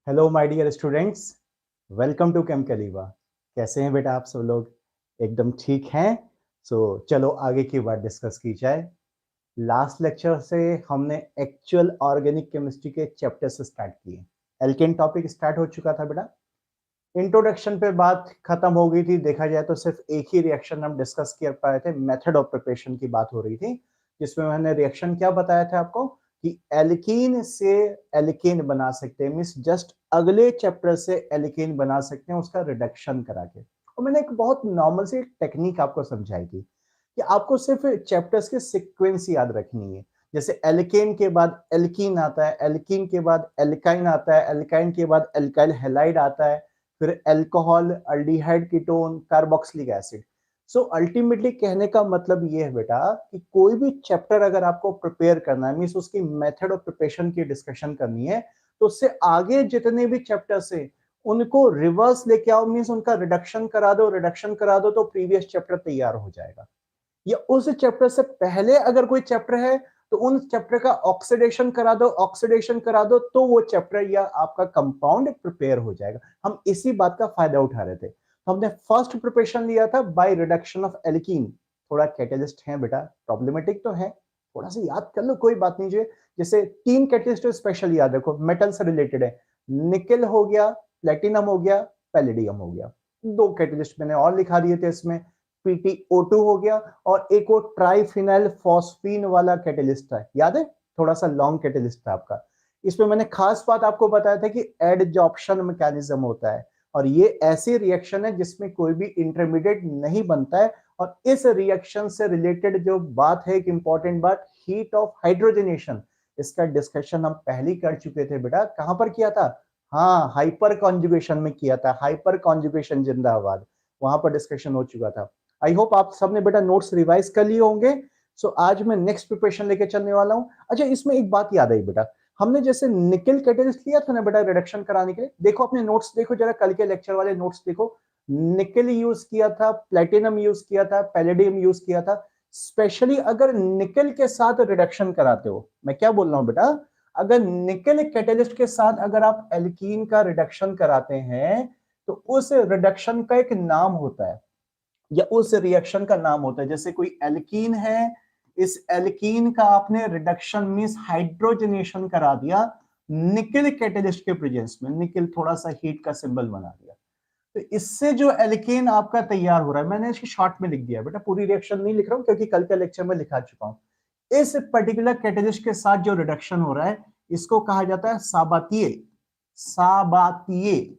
Hello my dear students, welcome to केम कलीवा। कैसे हैं बेटा आप सब लोग? एकदम ठीक हैं? चलो आगे की बात डिस्कस की जाए। लास्ट लेक्चर से हमने एक्चुअल ऑर्गेनिक केमिस्ट्री के चैप्टर से स्टार्ट किए। एल्केन टॉपिक स्टार्ट हो चुका था बेटा। इंट्रोडक्शन पे बात खत्म हो गई थी। देखा जाए तो सिर्फ एक ही रिएक्शन हम डिस्कस कर पाए थे, मेथड ऑफ प्रिपरेशन की बात हो रही थी, जिसमें मैंने रिएक्शन क्या बताया था आपको कि एल्कीन से एल्केन बना सकते हैं, मींस जस्ट अगले चैप्टर से एल्केन बना सकते हैं उसका रिडक्शन करा के। और मैंने एक बहुत नॉर्मल सी टेक्निक आपको समझाई थी कि आपको सिर्फ चैप्टर्स के सीक्वेंस याद रखनी है। जैसे एल्केन के बाद एल्कीन आता है, एल्कीन के बाद एल्काइन आता है, एल्काइन के बाद एल्काइल हैलाइड आता है, फिर alcohol, aldehyde, ketone, carboxylic acid. So ultimately कहने का मतलब ये है बेटा कि कोई भी चैप्टर अगर आपको प्रिपेयर करना है, मींस उसकी मेथड ऑफ प्रिपरेशन की डिस्कशन करनी है, तो उससे आगे जितने भी चैप्टर्स है उनको रिवर्स लेके आओ, मींस उनका रिडक्शन करा दो। रिडक्शन करा दो तो प्रीवियस चैप्टर तैयार हो जाएगा। या उस चैप्टर से पहले अगर कोई चैप्टर है तो उन चैप्टर का ऑक्सीडेशन करा दो, ऑक्सीडेशन करा दो तो वो चैप्टर या आपका कंपाउंड प्रिपेयर हो जाएगा। हम इसी बात का फायदा उठा रहे थे। तो हमने फर्स्ट प्रिपरेशन लिया था बाय रिडक्शन ऑफ एल्कीन। थोड़ा कैटेलिस्ट है बेटा, प्रॉब्लमेटिक तो है, थोड़ा सा याद कर लो, कोई बात नहीं। जो जैसे 3 कैटेलिस्ट स्पेशल याद रखो, मेटल से रिलेटेड है। निकेल हो गया, प्लेटिनम हो गया, पैलेडियम हो गया। 2 कैटेलिस्ट मैंने और लिखा दिए थे इसमें, PTO2 हो गया, और एक और ट्राइफिनाइल फॉस्फीन वाला कैटेलिस्ट था, याद है? थोड़ा सा लॉन्ग कैटेलिस्ट था आपका। इसमें मैंने खास बात आपको बताया था कि एडजॉर्प्शन मैकेनिज्म होता है, और ये ऐसी रिएक्शन है जिसमें कोई भी इंटरमीडिएट नहीं बनता है। और इस रिएक्शन से रिलेटेड जो बात है, एक इंपॉर्टेंट बात, हीट ऑफ हाइड्रोजनेशन, इसका डिस्कशन हम पहले कर चुके थे बेटा। कहां पर किया था? हाँ, हाइपर कॉन्जुगेशन में किया था। हाइपर कॉन्जुगेशन जिंदाबाद, वहां पर डिस्कशन हो चुका था। आई होप आप सबने बेटा नोट्स रिवाइज कर लिए होंगे। आज मैं नेक्स्ट प्रिपरेशन लेके चलने वाला हूं। अच्छा, इसमें एक बात याद आई बेटा, हमने जैसे निकेल कैटेलिस्ट लिया था ना बेटा रिडक्शन कराने के लिए। देखो अपने नोट्स देखो जरा, कल के लेक्चर वाले नोट्स देखो। निकेल यूज किया था, प्लेटिनम यूज किया था, पैलेडियम यूज किया था। स्पेशली अगर निकेल के साथ रिडक्शन कराते हो, मैं क्या बोल रहा हूं बेटा, अगर निकेल कैटेलिस्ट के साथ अगर आप एल्कीन का रिडक्शन कराते हैं तो उस रिडक्शन का एक नाम होता है, या उस रिएक्शन का नाम होता है। जैसे कोई एल्कीन है, इस एल्कीन का आपने रिडक्शन मींस हाइड्रोजनेशन करा दिया निकेल कैटेलिस्ट के प्रेजेंस में, निकेल थोड़ा सा हीट का सिंबल बना दिया, तो इससे जो एल्केन आपका तैयार हो रहा है, मैंने इसकी शॉर्ट में लिख दिया बेटा, पूरी रिएक्शन नहीं लिख रहा हूं क्योंकि कल का लेक्चर में लिखा चुका हूं। इस पर्टिकुलर कैटेलिस्ट के साथ जो रिडक्शन हो रहा है इसको कहा जाता है साबातिये, साबातिये,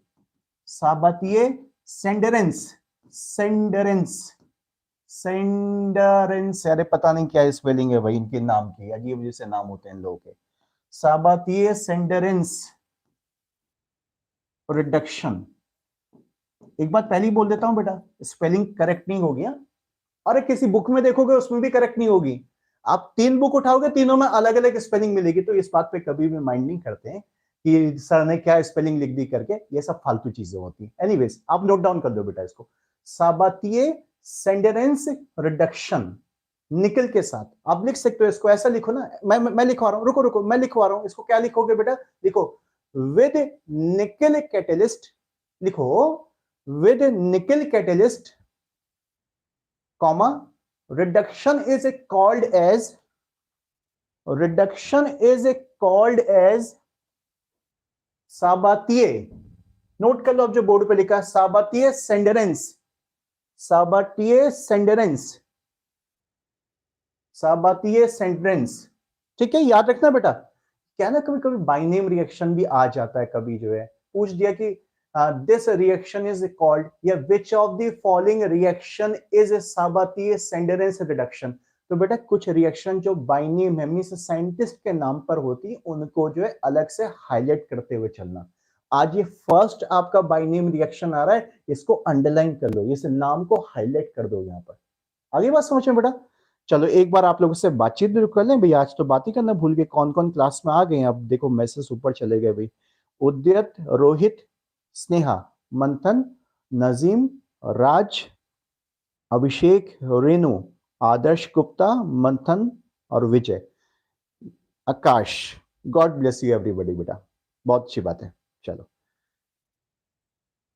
साबातिये सेंडरेंस, सेंडरेंस, सेंडरेंस। अरे पता नहीं क्या स्पेलिंग है भाई इनके नाम की, अजीब अजीब से नाम होते हैं इन लोगों के। साबातिये सेंडरेंस रिडक्शन। एक बात पहले ही बोल देता हूं बेटा, स्पेलिंग करेक्ट नहीं होगी। अरे किसी बुक में देखोगे उसमें भी करेक्ट नहीं होगी। आप 3 बुक उठाओगे, तीनों में अलग अलग स्पेलिंग मिलेगी, तो इस बात पे कभी भी माइंड नहीं करते हैं कि सर ने क्या स्पेलिंग लिख दी करके। ये सब फालतू चीजें होती हैं। एनीवेज आप नोट डाउन कर दो बेटा इसको, साबातिये सेंडरेंस रिडक्शन निकल के साथ। आप लिख सकते हो इसको, ऐसा लिखो ना, मैं लिखवा रहा हूं, रुको रुको मैं लिखवा रहा हूं इसको। क्या लिखोगे बेटा? लिखो विद निकल कैटेलिस्ट, लिखो with nickel catalyst, comma, reduction is called as, reduction is called as Sabatier. Note कर लो अब जो बोर्ड पे लिखा है, साबातिये सेंडरेंस, साबातिये सेंडरेंस, साबातिये सेंडरेंस। ठीक है, याद रखना बेटा। क्या ना, कभी कभी बाइनेम रिएक्शन भी आ जाता है, कभी जो है पूछ दिया कि दिस रिएक्शन इज कॉल्ड, या which of the following reaction is Sabatier Senderens reduction. तो बेटा कुछ रिएक्शन जो बाइनेम है, मींस साइंटिस्ट के नाम पर होती, उनको जो है अलग से हाईलाइट करते हुए चलना। आज ये फर्स्ट आपका बाइनेम रिएक्शन आ रहा है, इसको अंडरलाइन कर लो, इस नाम को हाईलाइट कर दो यहां पर। आगे बात समझ में बेटा? चलो एक बार आप लोगों से बातचीत भी कर लें भाई, आज तो बात ही करना भूल गए, कौन कौन क्लास में आ गए हैं। अब देखो मैसेज ऊपर चले गए भाई। उद्यत, रोहित, स्नेहा, मंथन, नजीम, राज, अभिषेक, रेणु, आदर्श गुप्ता, मंथन और विजय, आकाश। गॉड ब्लेस यू एवरीबॉडी बेटा, बहुत अच्छी बात है। चलो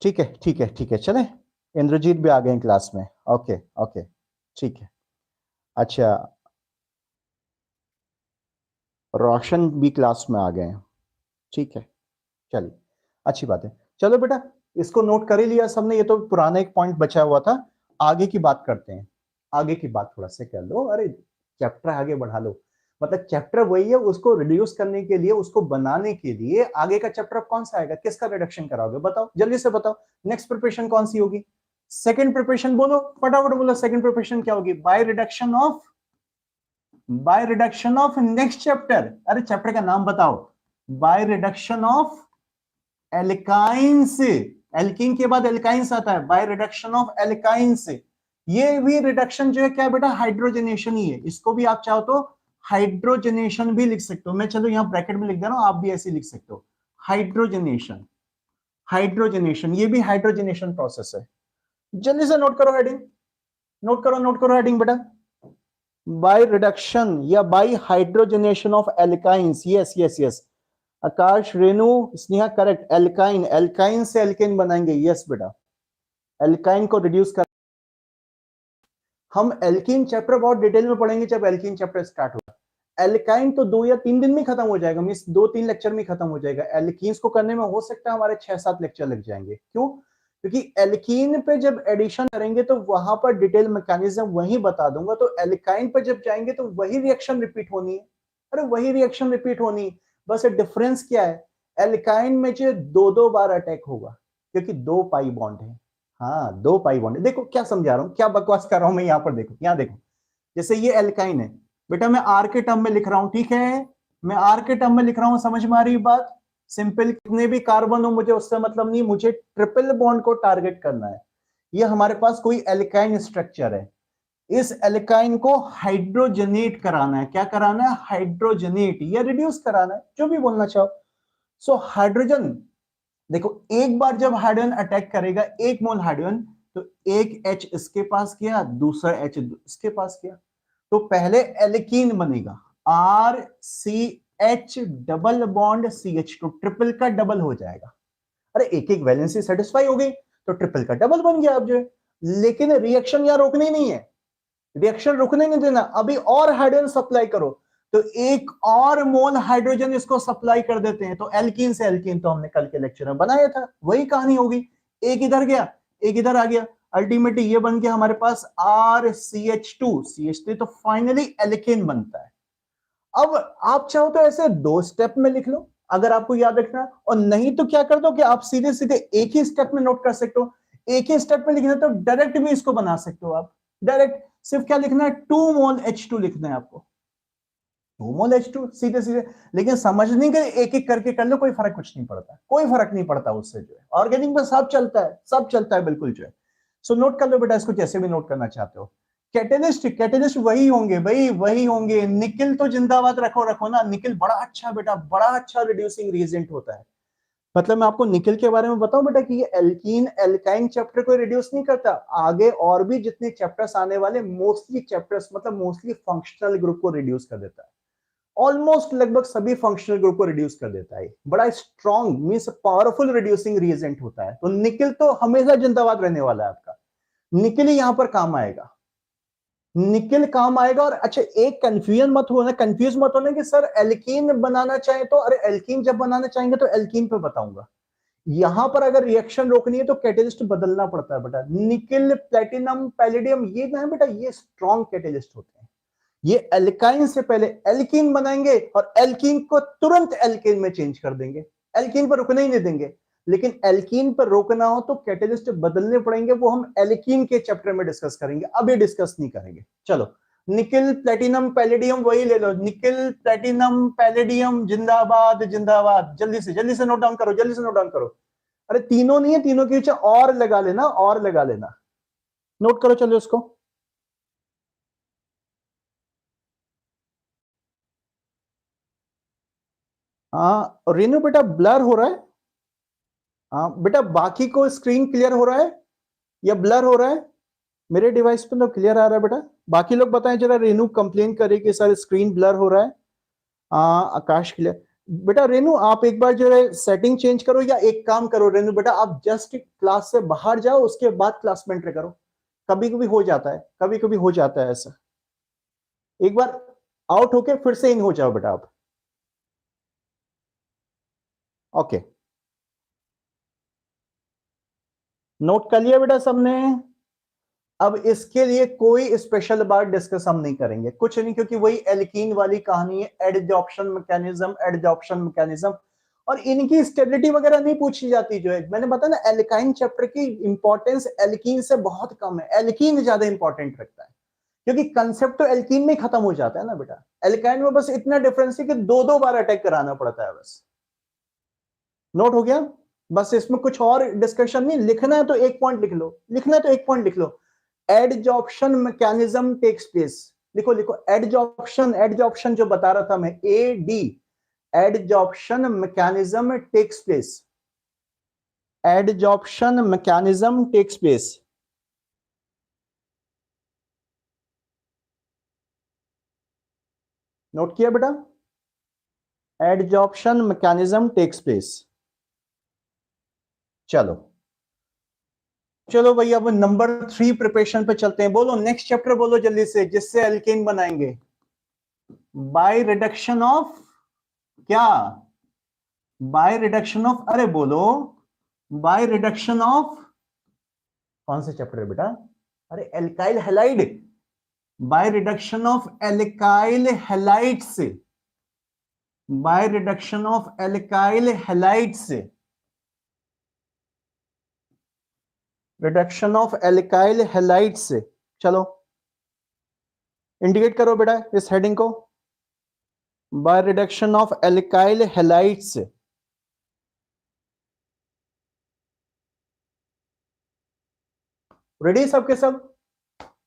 ठीक है ठीक है ठीक है, चले। इंद्रजीत भी आ गए क्लास में। ओके ओके ठीक है। अच्छा, रोशन भी क्लास में आ गए हैं, ठीक है। चलिए, अच्छी बात है। चलो बेटा, इसको नोट कर ही लिया सबने, ये तो पुराना एक पॉइंट बचा हुआ था। आगे की बात करते हैं, आगे की बात थोड़ा सा कर लो। अरे चैप्टर आगे बढ़ा लो, मतलब चैप्टर वही है, उसको रिड्यूस करने के लिए, उसको बनाने के लिए आगे का चैप्टर कौन सा आएगा, किसका रिडक्शन कराओगे, बताओ जल्दी से बताओ। नेक्स्ट प्रिपरेशन कौन सी होगी? सेकंड प्रिपरेशन बोलो, फटाफट बोलो। सेकंड प्रिपरेशन क्या होगी? By reduction of next chapter. अरे चैप्टर का नाम बताओ। By reduction of alkynes. Alkene के बाद एल्काइंस आता है, बाय रिडक्शन ऑफ एल्काइंस। ये भी रिडक्शन जो है क्या बेटा, हाइड्रोजनेशन ही है। इसको भी आप चाहो तो हाइड्रोजनेशन भी लिख सकते हो। मैं चलो यहां ब्रैकेट में लिख दे रहा हूं, आप भी ऐसे लिख सकते हो, हाइड्रोजनेशन। हाइड्रोजनेशन, ये भी हाइड्रोजनेशन प्रोसेस है। जल्दी से नोट करो हेडिंग, नोट करो हेडिंग बेटा। बाय रिडक्शन या by hydrogenation of alkynes, yes yes yes. Akash, Renu, Sneha correct. Alkyne, alkyne से एल्केन बनाएंगे, यस बेटा। एल्काइन को रिड्यूस कर, हम एल्कीन चैप्टर बहुत डिटेल में पढ़ेंगे जब एल्कीन चैप्टर स्टार्ट होगा। एल्काइन तो 2 या 3 दिन में खत्म हो जाएगा, मींस 2-3 लेक्चर में खत्म हो जाएगा। एल्कीन्स को करने में हो सकता है हमारे 6-7 लेक्चर लग जाएंगे। क्यों? क्योंकि एल्कीन पे जब एडिशन करेंगे तो वहां पर डिटेल मैकेनिज्म वही बता दूंगा, तो एल्काइन पे जब जाएंगे तो वही रिएक्शन रिपीट होनी है। अरे वही रिएक्शन रिपीट होनी है, बस डिफरेंस क्या है, एल्काइन में जो 2-2 बार अटैक होगा, क्योंकि 2 पाई बॉन्ड है। हाँ 2 पाई बॉन्ड है। देखो क्या समझा रहा हूं, क्या बकवास कर रहा हूं मैं, यहां पर देखो, यहां देखो। जैसे ये एल्काइन है बेटा, मैं आर के टर्म में लिख रहा हूं, ठीक है, मैं आर के टर्म में लिख रहा हूं, समझ में आ रही बात। सिंपल, कितने भी कार्बन हो मुझे उससे मतलब नहीं, मुझे ट्रिपल बॉन्ड को टारगेट करना है। ये हमारे पास कोई एल्काइन स्ट्रक्चर है, इस एल्काइन को हाइड्रोजनेट कराना है। क्या कराना है? हाइड्रोजनेट या रिड्यूस कराना है, जो भी बोलना चाहो। सो हाइड्रोजन, देखो एक बार जब हाइड्रोजन अटैक करेगा, 1 मोल हाइड्रोजन, तो 1 H इसके पास गया, दूसरा H इसके पास गया, तो पहले एल्कीन बनेगा, RCH double bond CH2, triple का डबल हो जाएगा। अरे एक एक वैलेंसी सेटिस्फाई हो गई तो ट्रिपल का डबल बन गया अब जो है। लेकिन रिएक्शन यहां रोकनी नहीं है, रिएक्शन रुकने नहीं देना, अभी और हाइड्रोजन सप्लाई करो, तो 1 और मोल हाइड्रोजन इसको सप्लाई कर देते हैं, तो एल्कीन से एल्कीन तो हमने कल के लेक्चर में बनाया था, वही कहानी होगी। एक इधर गया, एक इधर आ गया, अल्टीमेटली ये बन गया हमारे पास RCH2, CH3, तो फाइनली एल्केन बनता है। अब आप चाहो तो ऐसे 2 स्टेप में लिख लो अगर आपको याद रखना है, और नहीं तो क्या कर दो कि आप सीधे सीधे एक ही स्टेप में नोट कर सकते हो। एक ही स्टेप में लिखना तो डायरेक्ट भी इसको बना सकते हो आप। डायरेक्ट सिर्फ क्या लिखना है, 2 मोल H2 लिखना है आपको, 2 मोल H2 सीधे सीधे। लेकिन समझने के लिए एक एक करके कर लो, कोई फर्क कुछ नहीं पड़ता, कोई फर्क नहीं पड़ता उससे, जो है ऑर्गेनिक में सब चलता है, सब चलता है बिल्कुल जो है। सो नोट कर लो बेटा इसको, जैसे भी नोट करना चाहते हो। कैटेलिस्ट, कैटेलिस्ट वही होंगे भाई, वही होंगे। निकिल तो जिंदाबाद रखो, रखो ना, निकिल बड़ा अच्छा बेटा, बड़ा अच्छा रिड्यूसिंग रिएजेंट होता है। मतलब मैं आपको निकिल के बारे में बताऊं बेटा कि ये एल्कीन एल्काइन चैप्टर को रिड्यूस नहीं करता, आगे और भी जितने चैप्टर्स आने वाले मोस्टली चैप्टर्स, मतलब मोस्टली फंक्शनल ग्रुप को रिड्यूस कर देता है। ऑलमोस्ट लगभग सभी फंक्शनल ग्रुप को रिड्यूस कर देता है, बड़ा strong means powerful reducing reagent होता है। तो निकिल तो हमेशा जिंदाबाद रहने वाला है आपका, निकिल ही यहां पर काम आएगा, निकिल काम आएगा। और अच्छा एक कंफ्यूजन मत होना, कंफ्यूज मत होना कि सर एल्कीन बनाना चाहे तो, अरे एल्कीन जब बनाना चाहेंगे तो एल्कीन पे बताऊंगा। यहां पर अगर रिएक्शन रोकनी है तो कैटेलिस्ट बदलना पड़ता है बेटा। निकिल, प्लेटिनम, पैलेडियम, ये ना है बेटा, ये स्ट्रॉन्ग कैटेलिस्ट होते हैं। ये एल्काइन से पहले एल्कीन बनाएंगे और एल्कीन को तुरंत एल्केन में चेंज कर देंगे, एल्कीन पर रुकने ही नहीं देंगे। लेकिन एल्कीन पर रोकना हो तो कैटेलिस्ट बदलने पड़ेंगे, वो हम एल्कीन के चैप्टर में डिस्कस करेंगे, अभी डिस्कस नहीं करेंगे। चलो, निकिल, प्लेटिनम, पैलेडियम वही ले लो, निकिल, प्लेटिनम, पैलेडियम, जिंदाबाद जिंदाबाद। जल्दी से नोट डाउन करो, जल्दी से नोट डाउन करो। अरे तीनों नहीं है, तीनों के नीचे और लगा लेना, और लगा लेना, नोट करो चलो उसको। हाँ रेनू बेटा ब्लर हो रहा है। हाँ बेटा, बाकी को स्क्रीन क्लियर हो रहा है या ब्लर हो रहा है? मेरे डिवाइस पे तो क्लियर आ रहा है बेटा, बाकी लोग बताएं जरा। रेनू कंप्लेन करे कि सर स्क्रीन ब्लर हो रहा है। आकाश क्लियर, बेटा रेनू आप एक बार जो है सेटिंग चेंज करो, या एक काम करो रेनू बेटा, आप जस्ट क्लास से बाहर जाओ, उसके बाद क्लास में एंटर करो। कभी कभी हो जाता है, कभी कभी हो जाता है ऐसा। एक बार आउट होके फिर से इन हो जाओ बेटा आप। ओके, नोट कर लिया बेटा सबने? अब इसके लिए कोई स्पेशल बात डिस्कस हम नहीं करेंगे, कुछ नहीं, क्योंकि वही एल्कीन वाली कहानी है, एडजॉर्प्शन मैकेनिज्म, एडजॉर्प्शन मैकेनिज्म। और इनकी स्टेबिलिटी वगैरह नहीं पूछी जाती, जो है मैंने बताया ना, एल्काइन चैप्टर की इंपॉर्टेंस एल्कीन से बहुत कम है, एल्कीन ज्यादा इंपॉर्टेंट रखता है, क्योंकि कंसेप्ट तो एल्कीन में खत्म हो जाता है ना बेटा। एल्काइन में बस इतना डिफरेंस है कि दो दो बार अटैक कराना पड़ता है बस। नोट हो गया? बस इसमें कुछ और डिस्कशन नहीं, लिखना है तो एक पॉइंट लिख लो, लिखना है तो एक पॉइंट लिख लो। एडजॉर्प्शन मैकेनिज्म टेक्स प्लेस, लिखो लिखो, एडजॉर्प्शन, एडजॉर्प्शन जो बता रहा था मैं, A D, adsorption mechanism takes place, adsorption mechanism takes place. Note किया बेटा? Adsorption mechanism takes place. चलो चलो भाई, अब नंबर 3 प्रिपरेशन पे चलते हैं। बोलो नेक्स्ट चैप्टर बोलो जल्दी से, जिससे एल्केन बनाएंगे। बाय रिडक्शन ऑफ क्या? बाय रिडक्शन ऑफ, अरे बोलो, बाय रिडक्शन ऑफ, कौन से चैप्टर है बेटा? अरे alkyl halide, by reduction of alkyl halides, by reduction of alkyl halides, reduction of alkyl halides. चलो इंडिकेट करो बेटा इस हेडिंग को, by reduction of alkyl halides. Ready सबके सब?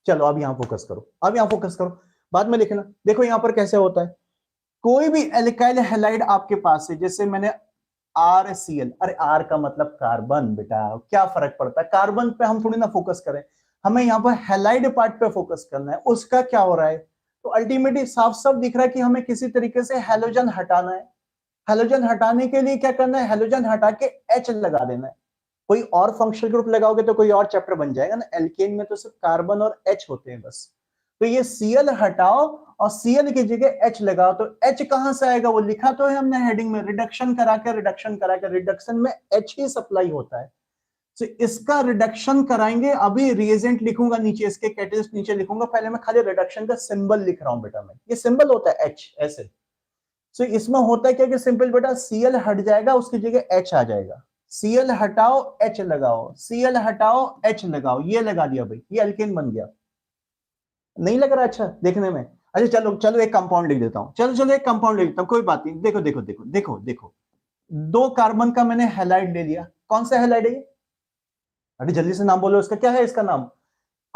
चलो अब यहां फोकस करो, अब यहां फोकस करो, बाद में लिखना। देखो यहां पर कैसे होता है, कोई भी एल्काइल हैलाइड आपके पास है, जैसे मैंने RCl, अरे R का मतलब कार्बन बेटा, क्या फर्क पड़ता है, कार्बन पे हम थोड़ी ना फोकस करें, हमें यहाँ पर हैलाइड पार्ट पे फोकस करना है, उसका क्या हो रहा है। तो अल्टीमेटली साफ साफ दिख रहा है कि हमें किसी तरीके से हैलोजन हटाना है। हैलोजन हटाने के लिए क्या करना है, हैलोजन हटा के H लगा देना है। कोई और फंक्शनल ग्रुप लगाओगे तो कोई और चैप्टर बन जाएगा ना, एल्केन में तो सिर्फ कार्बन और H होते हैं बस। तो ये Cl हटाओ और Cl की जगह H लगाओ, तो H कहां से आएगा, वो लिखा तो है हमने हेडिंग में, रिडक्शन कराकर, रिडक्शन कराकर, रिडक्शन में H ही सप्लाई होता है। तो इसका रिडक्शन कराएंगे, अभी रिएजेंट लिखूंगा नीचे, इसके कैटेलिस्ट नीचे लिखूंगा, पहले मैं खाली रिडक्शन का सिंबल लिख रहा हूं बेटा, मैं ये सिंबल होता है H ऐसे। तो इसमें होता है क्या कि सिंपल बेटा, Cl हट जाएगा, उसकी जगह H आ जाएगा। Cl हटाओ H लगाओ, Cl हटाओ H लगाओ, ये लगा दिया भाई, ये अल्केन बन गया। नहीं लग रहा अच्छा देखने में? अच्छा चलो चलो एक कंपाउंड लिख देता हूं, चलो चलो एक कंपाउंड लिख देता हूं, कोई बात नहीं। देखो देखो देखो देखो देखो, दो कार्बन का मैंने हैलाइड ले लिया, कौन सा हैलाइड है ये? अरे जल्दी से नाम बोलो, इसका क्या है, इसका नाम,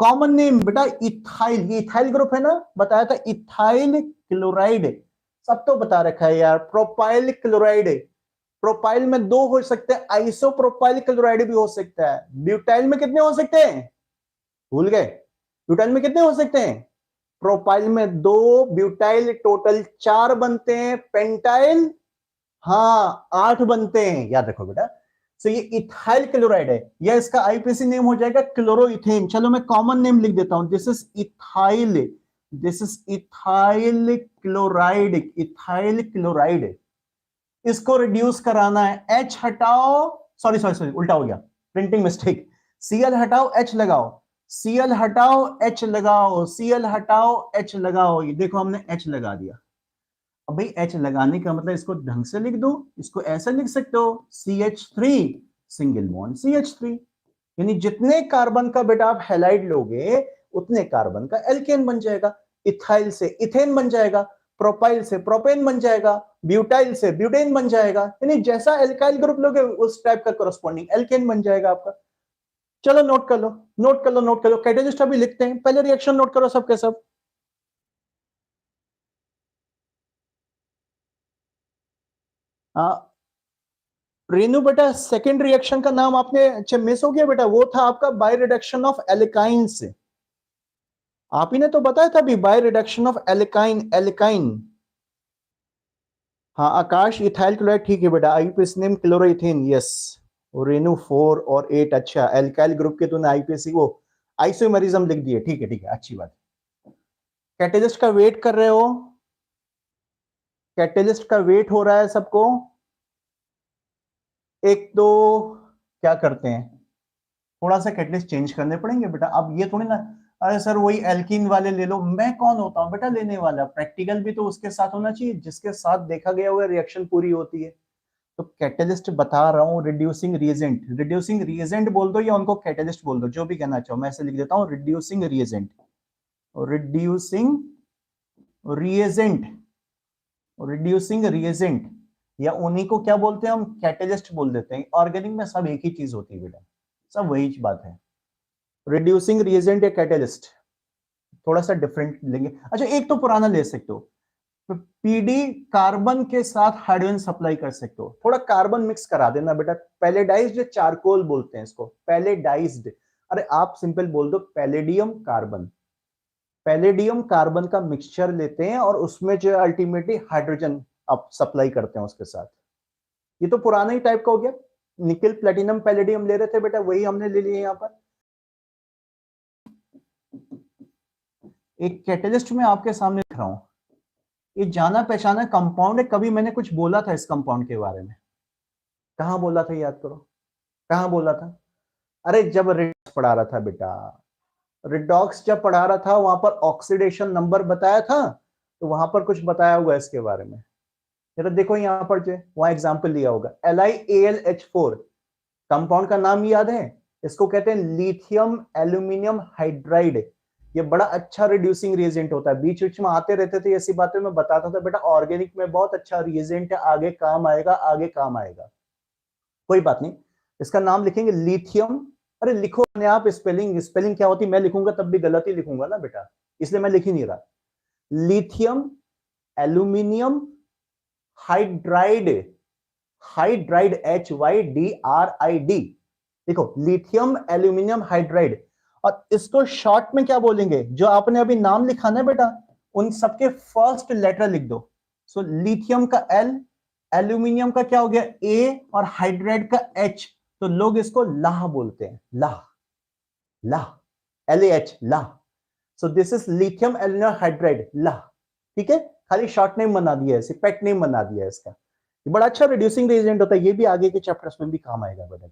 कॉमन नेम बेटा इथाइल, ये इथाइल ग्रुप है ना, बताया था इथाइल क्लोराइड, सब तो बता रखा है यार, प्रोपाइल क्लोराइड। प्रोपाइल में दो हो सकते हैं, आइसोप्रोपाइल क्लोराइड भी हो सकता है। ब्यूटाइल में कितने हो सकते हैं, भूल गए? ब्यूटाइल में कितने हो सकते हैं? प्रोपाइल में दो, ब्यूटाइल टोटल 4 बनते हैं, पेंटाइल हाँ 8 बनते हैं, याद रखो बेटा। तो ये इथाइल क्लोराइड है, या इसका आईपीसी नेम हो जाएगा क्लोरोइथेन। चलो मैं कॉमन नेम लिख देता हूं, this is ethyl, this is ethyl chloride, ethyl chloride. इसको रिड्यूस कराना है, H हटाओ, सॉरी सॉरी सॉरी उल्टा हो गया, प्रिंटिंग मिस्टेक। Cl हटाओ H लगाओ, Cl हटाओ H लगाओ, Cl हटाओ H लगाओ, ये देखो हमने H लगा दिया। अब भाई H लगाने का मतलब इसको ढंग से लिख दो, इसको ऐसा लिख सकते हो, CH3 सिंगल बॉन्ड CH3, यानी जितने कार्बन का बेटा आप हैलाइड लोगे, उतने कार्बन का एल्केन बन जाएगा। इथाइल से इथेन बन जाएगा, प्रोपाइल से प्रोपेन बन जाएगा, ब्यूटाइल से ब्यूटेन बन जाएगा, यानी जैसा एल्काइल ग्रुप लोगे उस टाइप का कोरस्पॉन्डिंग एल्केन बन जाएगा आपका। चलो नोट कर लो, नोट कर लो, नोट कर लो, कैटेलिस्ट अभी लिखते हैं, पहले रिएक्शन नोट करो सबके सब। रेनू बेटा सेकंड रिएक्शन का नाम आपने अच्छा मिस हो गया बेटा, वो था आपका बाय रिडक्शन ऑफ एल्काइंस। आप ही ने तो बताया था अभी, by reduction of alkyne, alkyne. हाँ आकाश, इथाइल क्लोराइड ठीक है बेटा, IUPAC name chloroethane, yes. Renu 4 और 8, अच्छा एल्काइल ग्रुप के तूने आईयूपीएसी वो आइसोमेरिज्म लिख दिए, ठीक है ठीक है, अच्छी बात। कैटेलिस्ट का वेट कर रहे हो, कैटेलिस्ट का वेट हो रहा है सबको। एक तो क्या करते हैं, थोड़ा सा कैटलिस्ट चेंज करने पड़ेंगे बेटा। अब ये थोड़ी ना, अरे सर वही एल्कीन वाले ले लो, मैं कौन होता हूँ बेटा लेने वाला, प्रैक्टिकल भी तो उसके साथ होना चाहिए जिसके साथ देखा गया हुआ रिएक्शन पूरी होती है। तो कैटलिस्ट बता रहा हूँ, रिड्यूसिंग रिएजेंट, रिड्यूसिंग रिएजेंट बोल दो या उनको कैटलिस्ट बोल दो, जो भी कहना चाहो, मैं ऐसे लिख देता हूँ reducing reagent, reducing reagent, reducing reagent, या उन्हीं को क्या बोलते हैं हम, कैटलिस्ट बोल देते हैं। ऑर्गेनिक में सब एक ही चीज होती है बेटा, सब वही बात है, रिड्यूसिंग रिएजेंट या कैटलिस्ट, थोड़ा सा डिफरेंट लेंगे। अच्छा एक तो पुराना ले सकते हो, तो पीडी कार्बन के साथ हाइड्रोजन सप्लाई कर सकते हो, थोड़ा कार्बन मिक्स करा देना बेटा, पैलेडाइज्ड चारकोल बोलते हैं इसको, पैलेडाइज्ड। अरे आप सिंपल बोल दो पैलेडियम कार्बन, पैलेडियम कार्बन का मिक्सचर लेते हैं और उसमें जो अल्टीमेटली हाइड्रोजन आप सप्लाई करते हैं उसके साथ। ये तो पुराना ही टाइप का हो गया, निकल प्लेटिनम पैलेडियम ले रहे थे बेटा, वही हमने ले लिए यहां पर। एक कैटलिस्ट में आपके सामने लिख रहा हूं, ये जाना पहचाना कंपाउंड है, कभी मैंने कुछ बोला था इस कंपाउंड के बारे में, कहां बोला था याद करो, कहां बोला था। अरे जब रिडॉक्स पढ़ा रहा था बेटा, रिडॉक्स जब पढ़ा रहा था वहां पर ऑक्सीडेशन नंबर बताया था, तो वहां पर कुछ बताया होगा इसके बारे में। जरा देखो यहां पर जो वहां एग्जाम्पल लिया होगा, LiAlH4, कंपाउंड का नाम याद है, इसको कहते हैं लिथियम एल्यूमिनियम हाइड्राइड। ये बड़ा अच्छा रिड्यूसिंग रिएजेंट होता है, बीच बीच में आते रहते थे ऐसी बातें, मैं बताता था बेटा ऑर्गेनिक में बहुत अच्छा रिएजेंट है, आगे काम आएगा, आगे काम आएगा, कोई बात नहीं। इसका नाम लिखेंगे लिथियम, अरे लिखो अपने आप, स्पेलिंग स्पेलिंग क्या होती, मैं लिखूंगा तब भी गलत ही लिखूंगा ना बेटा, इसलिए मैं लिख ही नहीं रहा। Lithium aluminium hydride, hydride HYDRID, देखो लिथियम एल्यूमिनियम हाइड्राइड। और इसको शॉर्ट में क्या बोलेंगे, जो आपने अभी नाम लिखा ना बेटा, उन सबके फर्स्ट लेटर लिख दो। सो लिथियम का L, एल्यूमिनियम का क्या हो गया A, और हाइड्राइड का H, तो लोग इसको लाह बोलते हैं, लाह, लाह, LAH, लाह। So this is lithium aluminium hydride, लाह, ठीक है, खाली शॉर्ट नेम बना दिया है, पेट नेम बना दिया है इसका। ये बड़ा अच्छा रिड्यूसिंग एजेंट होता है, ये भी आगे के चैप्टर्स में भी काम आएगा बेटा।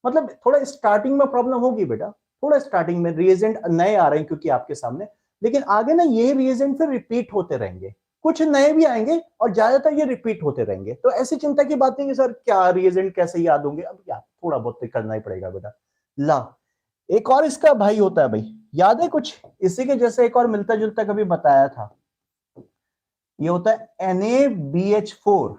मतलब थोड़ा स्टार्टिंग में प्रॉब्लम होगी बेटा, थोड़ा स्टार्टिंग में रिएजेंट नए आ रहे हैं क्योंकि आपके सामने, लेकिन आगे ना ये रिएजेंट फिर रिपीट होते रहेंगे, कुछ नए भी आएंगे और ज्यादातर ये रिपीट होते रहेंगे, तो ऐसी चिंता की बात नहीं कि सर क्या रिएजेंट कैसे याद होंगे, अब क्या थोड़ा बहुत तो करना ही पड़ेगा बेटा। ला, एक और इसका भाई होता है भाई, याद है कुछ इसी के जैसे एक और मिलता जुलता कभी बताया था, ये होता है NaBH4,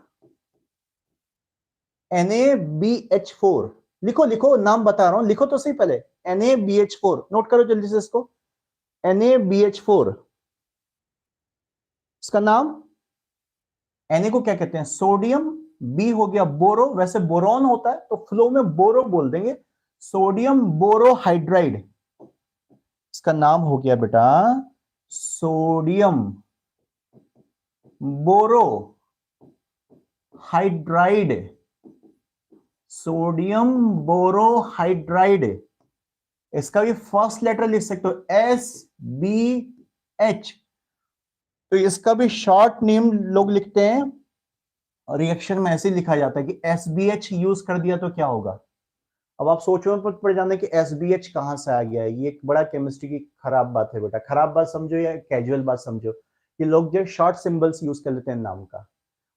NaBH4, लिखो लिखो नाम बता रहा हूं, लिखो तो सही पहले, NaBH4 नोट करो जल्दी से इसको, NaBH4, इसका नाम, Na को क्या कहते हैं सोडियम, B हो गया बोरो, वैसे बोरोन होता है तो फ्लो में बोरो बोल देंगे, सोडियम बोरोहाइड्राइड, इसका नाम हो गया बेटा सोडियम बोरो हाइड्राइड, सोडियम बोरोहाइड्राइड। इसका भी फर्स्ट लेटर लिख सकते हो SBH, तो इसका भी शॉर्ट नेम लोग लिखते हैं, रिएक्शन में ऐसे लिखा जाता है कि SBH यूज कर दिया तो क्या होगा। अब आप सोचो पड़ जाना कि SBH कहां से आ गया है, ये एक बड़ा केमिस्ट्री की खराब बात है बेटा, खराब बात समझो या कैजुअल बात समझो, कि लोग जो शॉर्ट सिंबल्स यूज कर लेते हैं नाम का,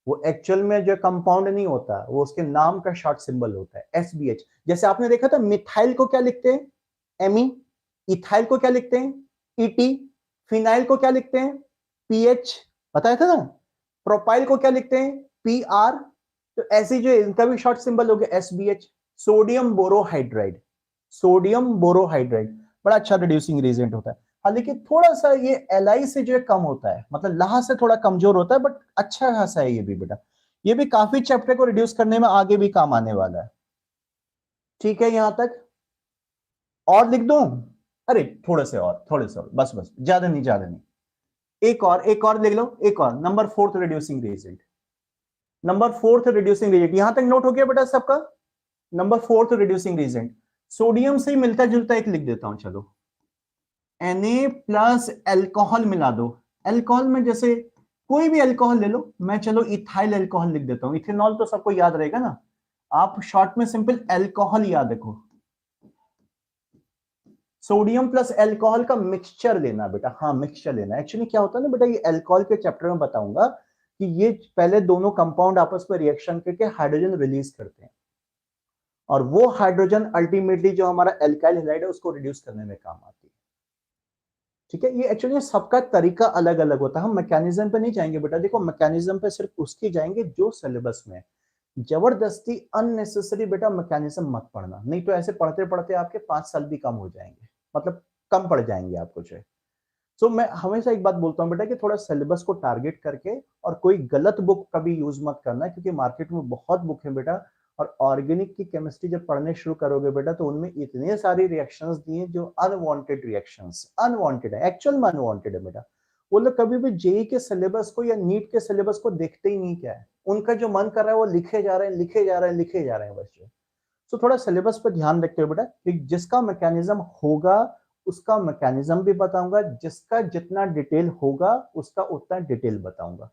वो एक्चुअल में जो कंपाउंड नहीं होता, वो उसके नाम का शॉर्ट सिंबल होता है SBH। जैसे आपने देखा था मिथाइल को क्या लिखते हैं Me, इथाइल को क्या लिखते हैं ET, फिनाइल को क्या लिखते हैं PH, बताया था ना, प्रोपाइल को क्या लिखते हैं PR, तो ऐसे जो इनका भी शॉर्ट सिंबल हो गया SBH, sodium borohydride, sodium borohydride बड़ा अच्छा रिड्यूसिंग रिएजेंट होता है। हाँ लेकिन थोड़ा सा ये Li से जो है कम होता है, मतलब लाह से थोड़ा कमजोर होता है, बट अच्छा खासा है ये भी बेटा, ये भी काफी चैप्टर को रिड्यूस करने में आगे भी काम आने वाला है। ठीक है यहां तक, और लिख दूं, अरे थोड़े से और, थोड़े से और, बस बस, ज्यादा नहीं ज्यादा नहीं, एक और लिख लो, एक और number 4 reducing reagent, number fourth reducing agent, यहां तक नोट हो गया बेटा सबका? Number fourth reducing agent sodium से मिलता जुलता एक लिख देता हूं, चलो Na प्लस एल्कोहल मिला दो। एल्कोहल में जैसे कोई भी एल्कोहल ले लो, मैं चलो इथाइल एल्कोहल लिख देता हूं। इथेनॉल तो सबको याद रहेगा ना, आप शॉर्ट में सिंपल एल्कोहल याद रखो। सोडियम प्लस एल्कोहल का मिक्सचर लेना बेटा, हाँ मिक्सचर लेना। एक्चुअली क्या होता है ना बेटा, ये एल्कोहल के चैप्टर में बताऊंगा कि ये पहले दोनों कंपाउंड आपस में रिएक्शन करके हाइड्रोजन रिलीज करते हैं, और वो हाइड्रोजन अल्टीमेटली जो हमारा एल्काइल हैलाइड है उसको रिड्यूस करने में काम आती है। ठीक है, ये एक्चुअली सबका तरीका अलग अलग होता है। हम मैकेनिज्म पे नहीं जाएंगे बेटा, देखो मैकेनिज्म पे सिर्फ उसकी जाएंगे जो सिलेबस में। जबरदस्ती अननेसेसरी बेटा मैकेनिज्म मत पढ़ना, नहीं तो ऐसे पढ़ते पढ़ते आपके 5 साल भी कम हो जाएंगे, मतलब कम पड़ जाएंगे आपको जो है। सो मैं हमेशा एक बात बोलता हूँ बेटा कि थोड़ा सिलेबस को टारगेट करके, और कोई गलत बुक कभी यूज मत करना, क्योंकि मार्केट में बहुत बुक है बेटा। और ऑर्गेनिक की केमिस्ट्री जब पढ़ने शुरू करोगे बेटा, तो उनमें इतने सारी रिएक्शंस दिए जो अनवांटेड रिएक्शंस, अनवांटेड है, एक्चुअल में अनवांटेड है बेटा। वो लोग कभी भी जेई के सिलेबस को या नीट के सिलेबस को देखते ही नहीं, क्या है उनका जो मन कर रहा है वो लिखे जा रहे हैं, लिखे जा रहे हैं, लिखे जा रहे हैं बच्चे। तो थोड़ा सिलेबस पर ध्यान रखते हो बेटा, कि जिसका मैकेनिज्म होगा उसका मैकेनिज्म भी बताऊंगा, जिसका जितना डिटेल होगा उसका उतना डिटेल बताऊंगा।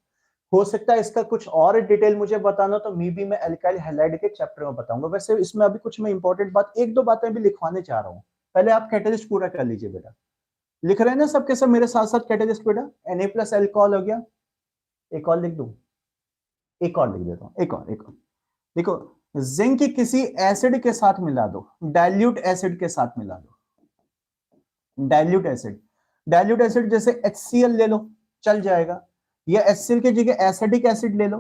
हो सकता है इसका कुछ और डिटेल मुझे बताना तो मे बी मैं एल्काइल हैलाइड के चैप्टर में बताऊंगा। वैसे इसमें अभी कुछ मैं इंपॉर्टेंट बात, एक दो बातें भी लिखवाने चाह रहा हूँ। पहले आप कैटेलिस्ट पूरा कर लीजिए बेटा। लिख रहे हैं ना सबके सब मेरे साथ साथ कैटेलिस्ट बेटा? Na प्लस एल्कोहल हो गया, एक और लिख दूं, एक और लिख देता हूँ, एक और देखो, जिंक किसी एसिड के साथ मिला दो, डाइल्यूट एसिड के साथ मिला दो, डाइल्यूट एसिड। डाइल्यूट एसिड जैसे HCl ले लो, चल जाएगा, या HCl की जगह एसिडिक एसिड ले लो,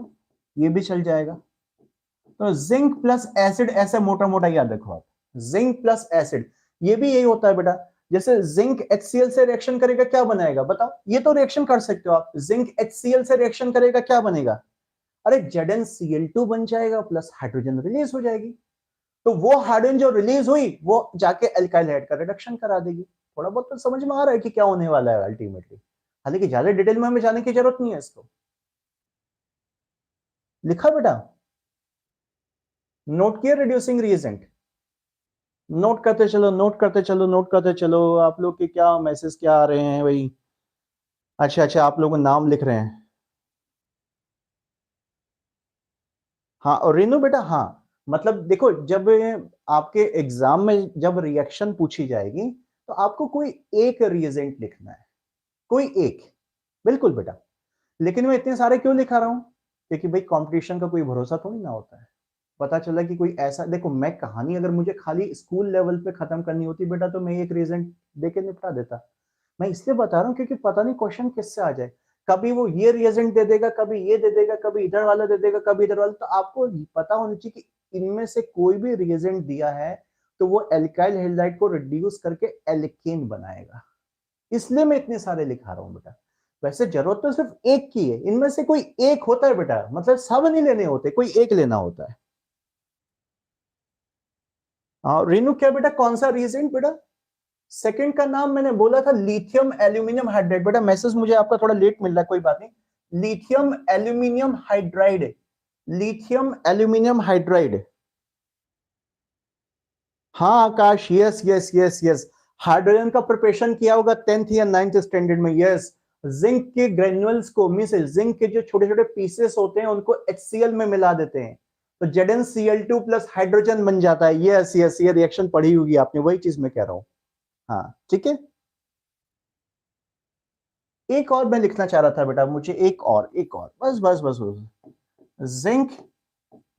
ये भी चल जाएगा। तो जिंक प्लस एसिड, ऐसे मोटा मोटा याद रखो आप, जिंक प्लस एसिड, ये भी यही होता है बेटा। जैसे जिंक HCl से रिएक्शन करेगा, क्या बनाएगा बताओ? ये तो रिएक्शन कर सकते हो आप, जिंक HCl से रिएक्शन करेगा, क्या बनेगा? अरे ZnCl2 बन जाएगा, प्लस हाइड्रोजन रिलीज हो जाएगी। तो वो हाइड्रोजन जो रिलीज हुई वो जाके एल्काइल हाइड का रिडक्शन करा देगी। थोड़ा बहुत तो समझ में आ रहा है कि क्या होने वाला है अल्टीमेटली, हालांकि ज्यादा डिटेल में हमें जाने की जरूरत नहीं है इसको। लिखा बेटा? नोट किया रिड्यूसिंग रिएजेंट? नोट करते चलो, नोट करते चलो, नोट करते चलो। आप लोग के क्या मैसेज क्या आ रहे हैं भाई? अच्छा अच्छा, आप लोग नाम लिख रहे हैं। हाँ, और रेनू बेटा, हाँ मतलब देखो, जब आपके एग्जाम में जब रिएक्शन पूछी जाएगी तो आपको कोई एक रिएजेंट लिखना है, कोई एक, बिल्कुल बेटा। लेकिन मैं इतने सारे क्यों लिखा रहा हूं? क्योंकि भाई कंपटीशन का कोई भरोसा थोड़ी ना होता है। पता चला कि कोई ऐसा, देखो मैं कहानी अगर मुझे खाली स्कूल लेवल पे खत्म करनी होती बेटा, तो मैं एक रीजन देके निपटा देता। मैं इसलिए बता रहा हूँ क्योंकि पता नहीं क्वेश्चन किससे आ जाए, कभी वो ये रिएजेंट दे देगा, कभी ये दे देगा, कभी इधर वाला दे देगा, कभी इधर वाला। तो आपको पता होना चाहिए कि इनमें से कोई भी रिएजेंट दिया है तो वो एल्काइल हैलाइड को रिड्यूस करके एल्केन बनाएगा। इसलिए मैं इतने सारे लिखा रहा हूं बेटा। वैसे जरूरत तो सिर्फ एक की है, इनमें से कोई एक होता है बेटा, मतलब सब नहीं लेने होते, कोई एक लेना होता है। रेनू क्या बेटा, कौन सा रिएजेंट बेटा? सेकंड का नाम मैंने बोला था लिथियम एल्यूमिनियम हाइड्राइड। बेटा मैसेज मुझे आपका थोड़ा लेट मिल रहा है, कोई बात नहीं। Lithium aluminium hydride, lithium aluminium hydride. हाँ Akash, yes yes yes yes, hydrogen का प्रिपरेशन किया होगा 10th या 9th स्टैंडर्ड में, यस। जिंक के ग्रेन्युल्स को, मींस जिंक के जो छोटे छोटे पीसेस होते हैं उनको HCl में मिला देते हैं, तो ZnCl2 प्लस हाइड्रोजन बन जाता है। यस यस, ये रिएक्शन पढ़ी होगी आपने, वही चीज मैं कह रहा हूं। हाँ ठीक है, एक और मैं लिखना चाह रहा था बेटा, मुझे एक और, एक और, बस बस बस बस। जिंक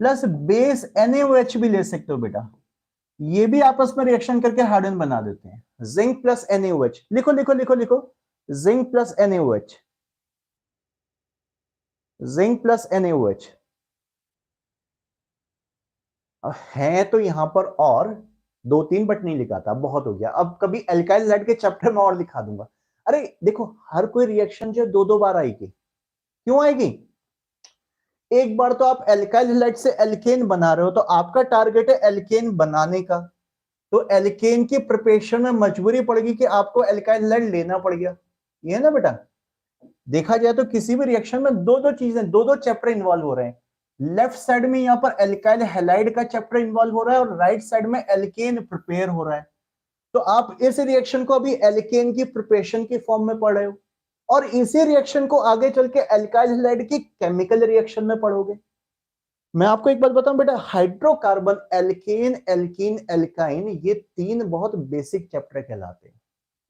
प्लस बेस NaOH भी ले सकते हो बेटा, ये भी आपस में रिएक्शन करके हाइड्रोजन बना देते हैं। जिंक प्लस NaOH, लिखो लिखो लिखो लिखो, zinc plus NaOH, zinc plus NaOH। है तो यहां पर और दो तीन, बट नहीं लिखा था, बहुत हो गया। अब कभी एल्काइल हैलाइड के चैप्टर में और लिखा दूंगा। अरे देखो, हर कोई रिएक्शन जो दो दो बार आएगी, क्यों आएगी? एक बार तो आप एल्काइल हैलाइड से एल्केन बना रहे हो, तो आपका टारगेट है एल्केन बनाने का, तो एल्केन की प्रिपरेशन में मजबूरी पड़ेगी कि आपको एल्काइल हैलाइड लेना पड़ गया। ये है ना बेटा, देखा जाए तो किसी भी रिएक्शन में दो दो चीजें, दो दो चैप्टर इन्वॉल्व हो रहे हैं, लेफ्ट साइड में यहाँ पर एल्काइल हैलाइड का चैप्टर इन्वॉल्व हो रहा है और राइट साइड में एल्केन प्रिपेयर हो रहा है। तो आप इस रिएक्शन को अभी एल्केन की प्रिपरेशन की फॉर्म में पढ़ रहे हो और इसी रिएक्शन को आगे चल के एल्काइल हैलाइड की केमिकल रिएक्शन में पढ़ोगे। मैं आपको एक बात बताऊं बेटा, हाइड्रोकार्बन, एल्केन, एल्कीन, एल्काइन, ये तीन बहुत बेसिक चैप्टर कहलाते हैं।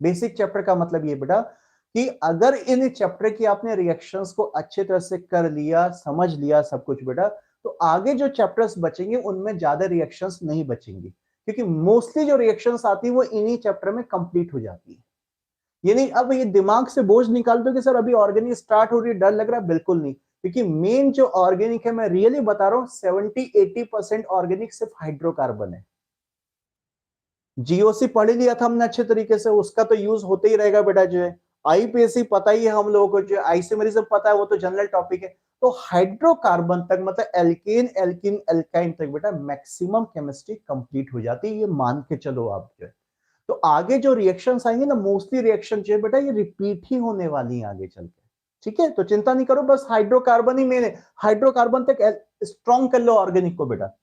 बेसिक चैप्टर का मतलब ये बेटा कि अगर इन चैप्टर की आपने रिएक्शंस को अच्छे तरह से कर लिया, समझ लिया सब कुछ बेटा, तो आगे जो चैप्टर्स बचेंगे उनमें ज्यादा रिएक्शंस नहीं बचेंगी, क्योंकि मोस्टली जो रिएक्शंस आती है वो इन्हीं चैप्टर में कंप्लीट हो जाती है। ये नहीं अब ये दिमाग से बोझ निकाल दो कि सर अभी ऑर्गेनिक स्टार्ट हो रही है, डर लग रहा है, बिल्कुल नहीं, क्योंकि मेन जो ऑर्गेनिक है, मैं रियली बता रहा हूं, 70-80% ऑर्गेनिक सिर्फ हाइड्रोकार्बन है। जीओसी पढ़ लिया था हमने अच्छे तरीके से, उसका तो यूज होते ही रहेगा बेटा। जो है आईपीएसी पता ही है हम लोगों को, जो आइसोमेरिज्म पता है, वो तो जनरल टॉपिक है। तो हाइड्रोकार्बन तक मतलब एल्केन, एल्कीन, एल्काइन तक बेटा मैक्सिमम केमिस्ट्री कंप्लीट हो जाती है, ये मान के चलो आप। जो है तो आगे जो रिएक्शंस आएंगे ना, मोस्टली रिएक्शन जो है बेटा ये रिपीट ही होने वाली है आगे चल के। ठीक है, तो चिंता नहीं करो, बस हाइड्रोकार्बन ही मेन है। हाइड्रोकार्बन तक स्ट्रॉन्ग कर लो ऑर्गेनिक को बेटा।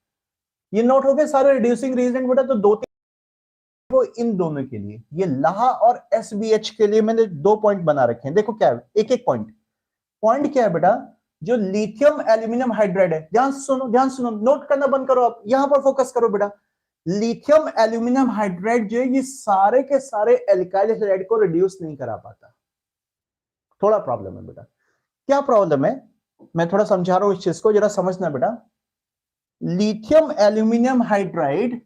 ये नोट हो गए सारे रिड्यूसिंग रीजेंट बेटा। तो दो वो इन दोनों के लिए, ये लाहा और एसबीएच के लिए मैंने 2 पॉइंट बना रखे हैं। देखो क्या है, एक एक पॉइंट। पॉइंट क्या है बेटा, जो लिथियम एल्यूमिनियम हाइड्राइड है, ध्यान सुनो, ध्यान सुनो, नोट करना बंद करो, आप यहां पर फोकस करो बेटा। लिथियम एल्यूमिनियम हाइड्राइड जो है ये सारे के सारे एल्काइल हैलाइड को रिड्यूस नहीं करा पाता। थोड़ा प्रॉब्लम है बेटा। क्या प्रॉब्लम है, मैं थोड़ा समझा रहा हूं इस चीज को, जरा समझना बेटा। लिथियम एल्यूमिनियम हाइड्राइड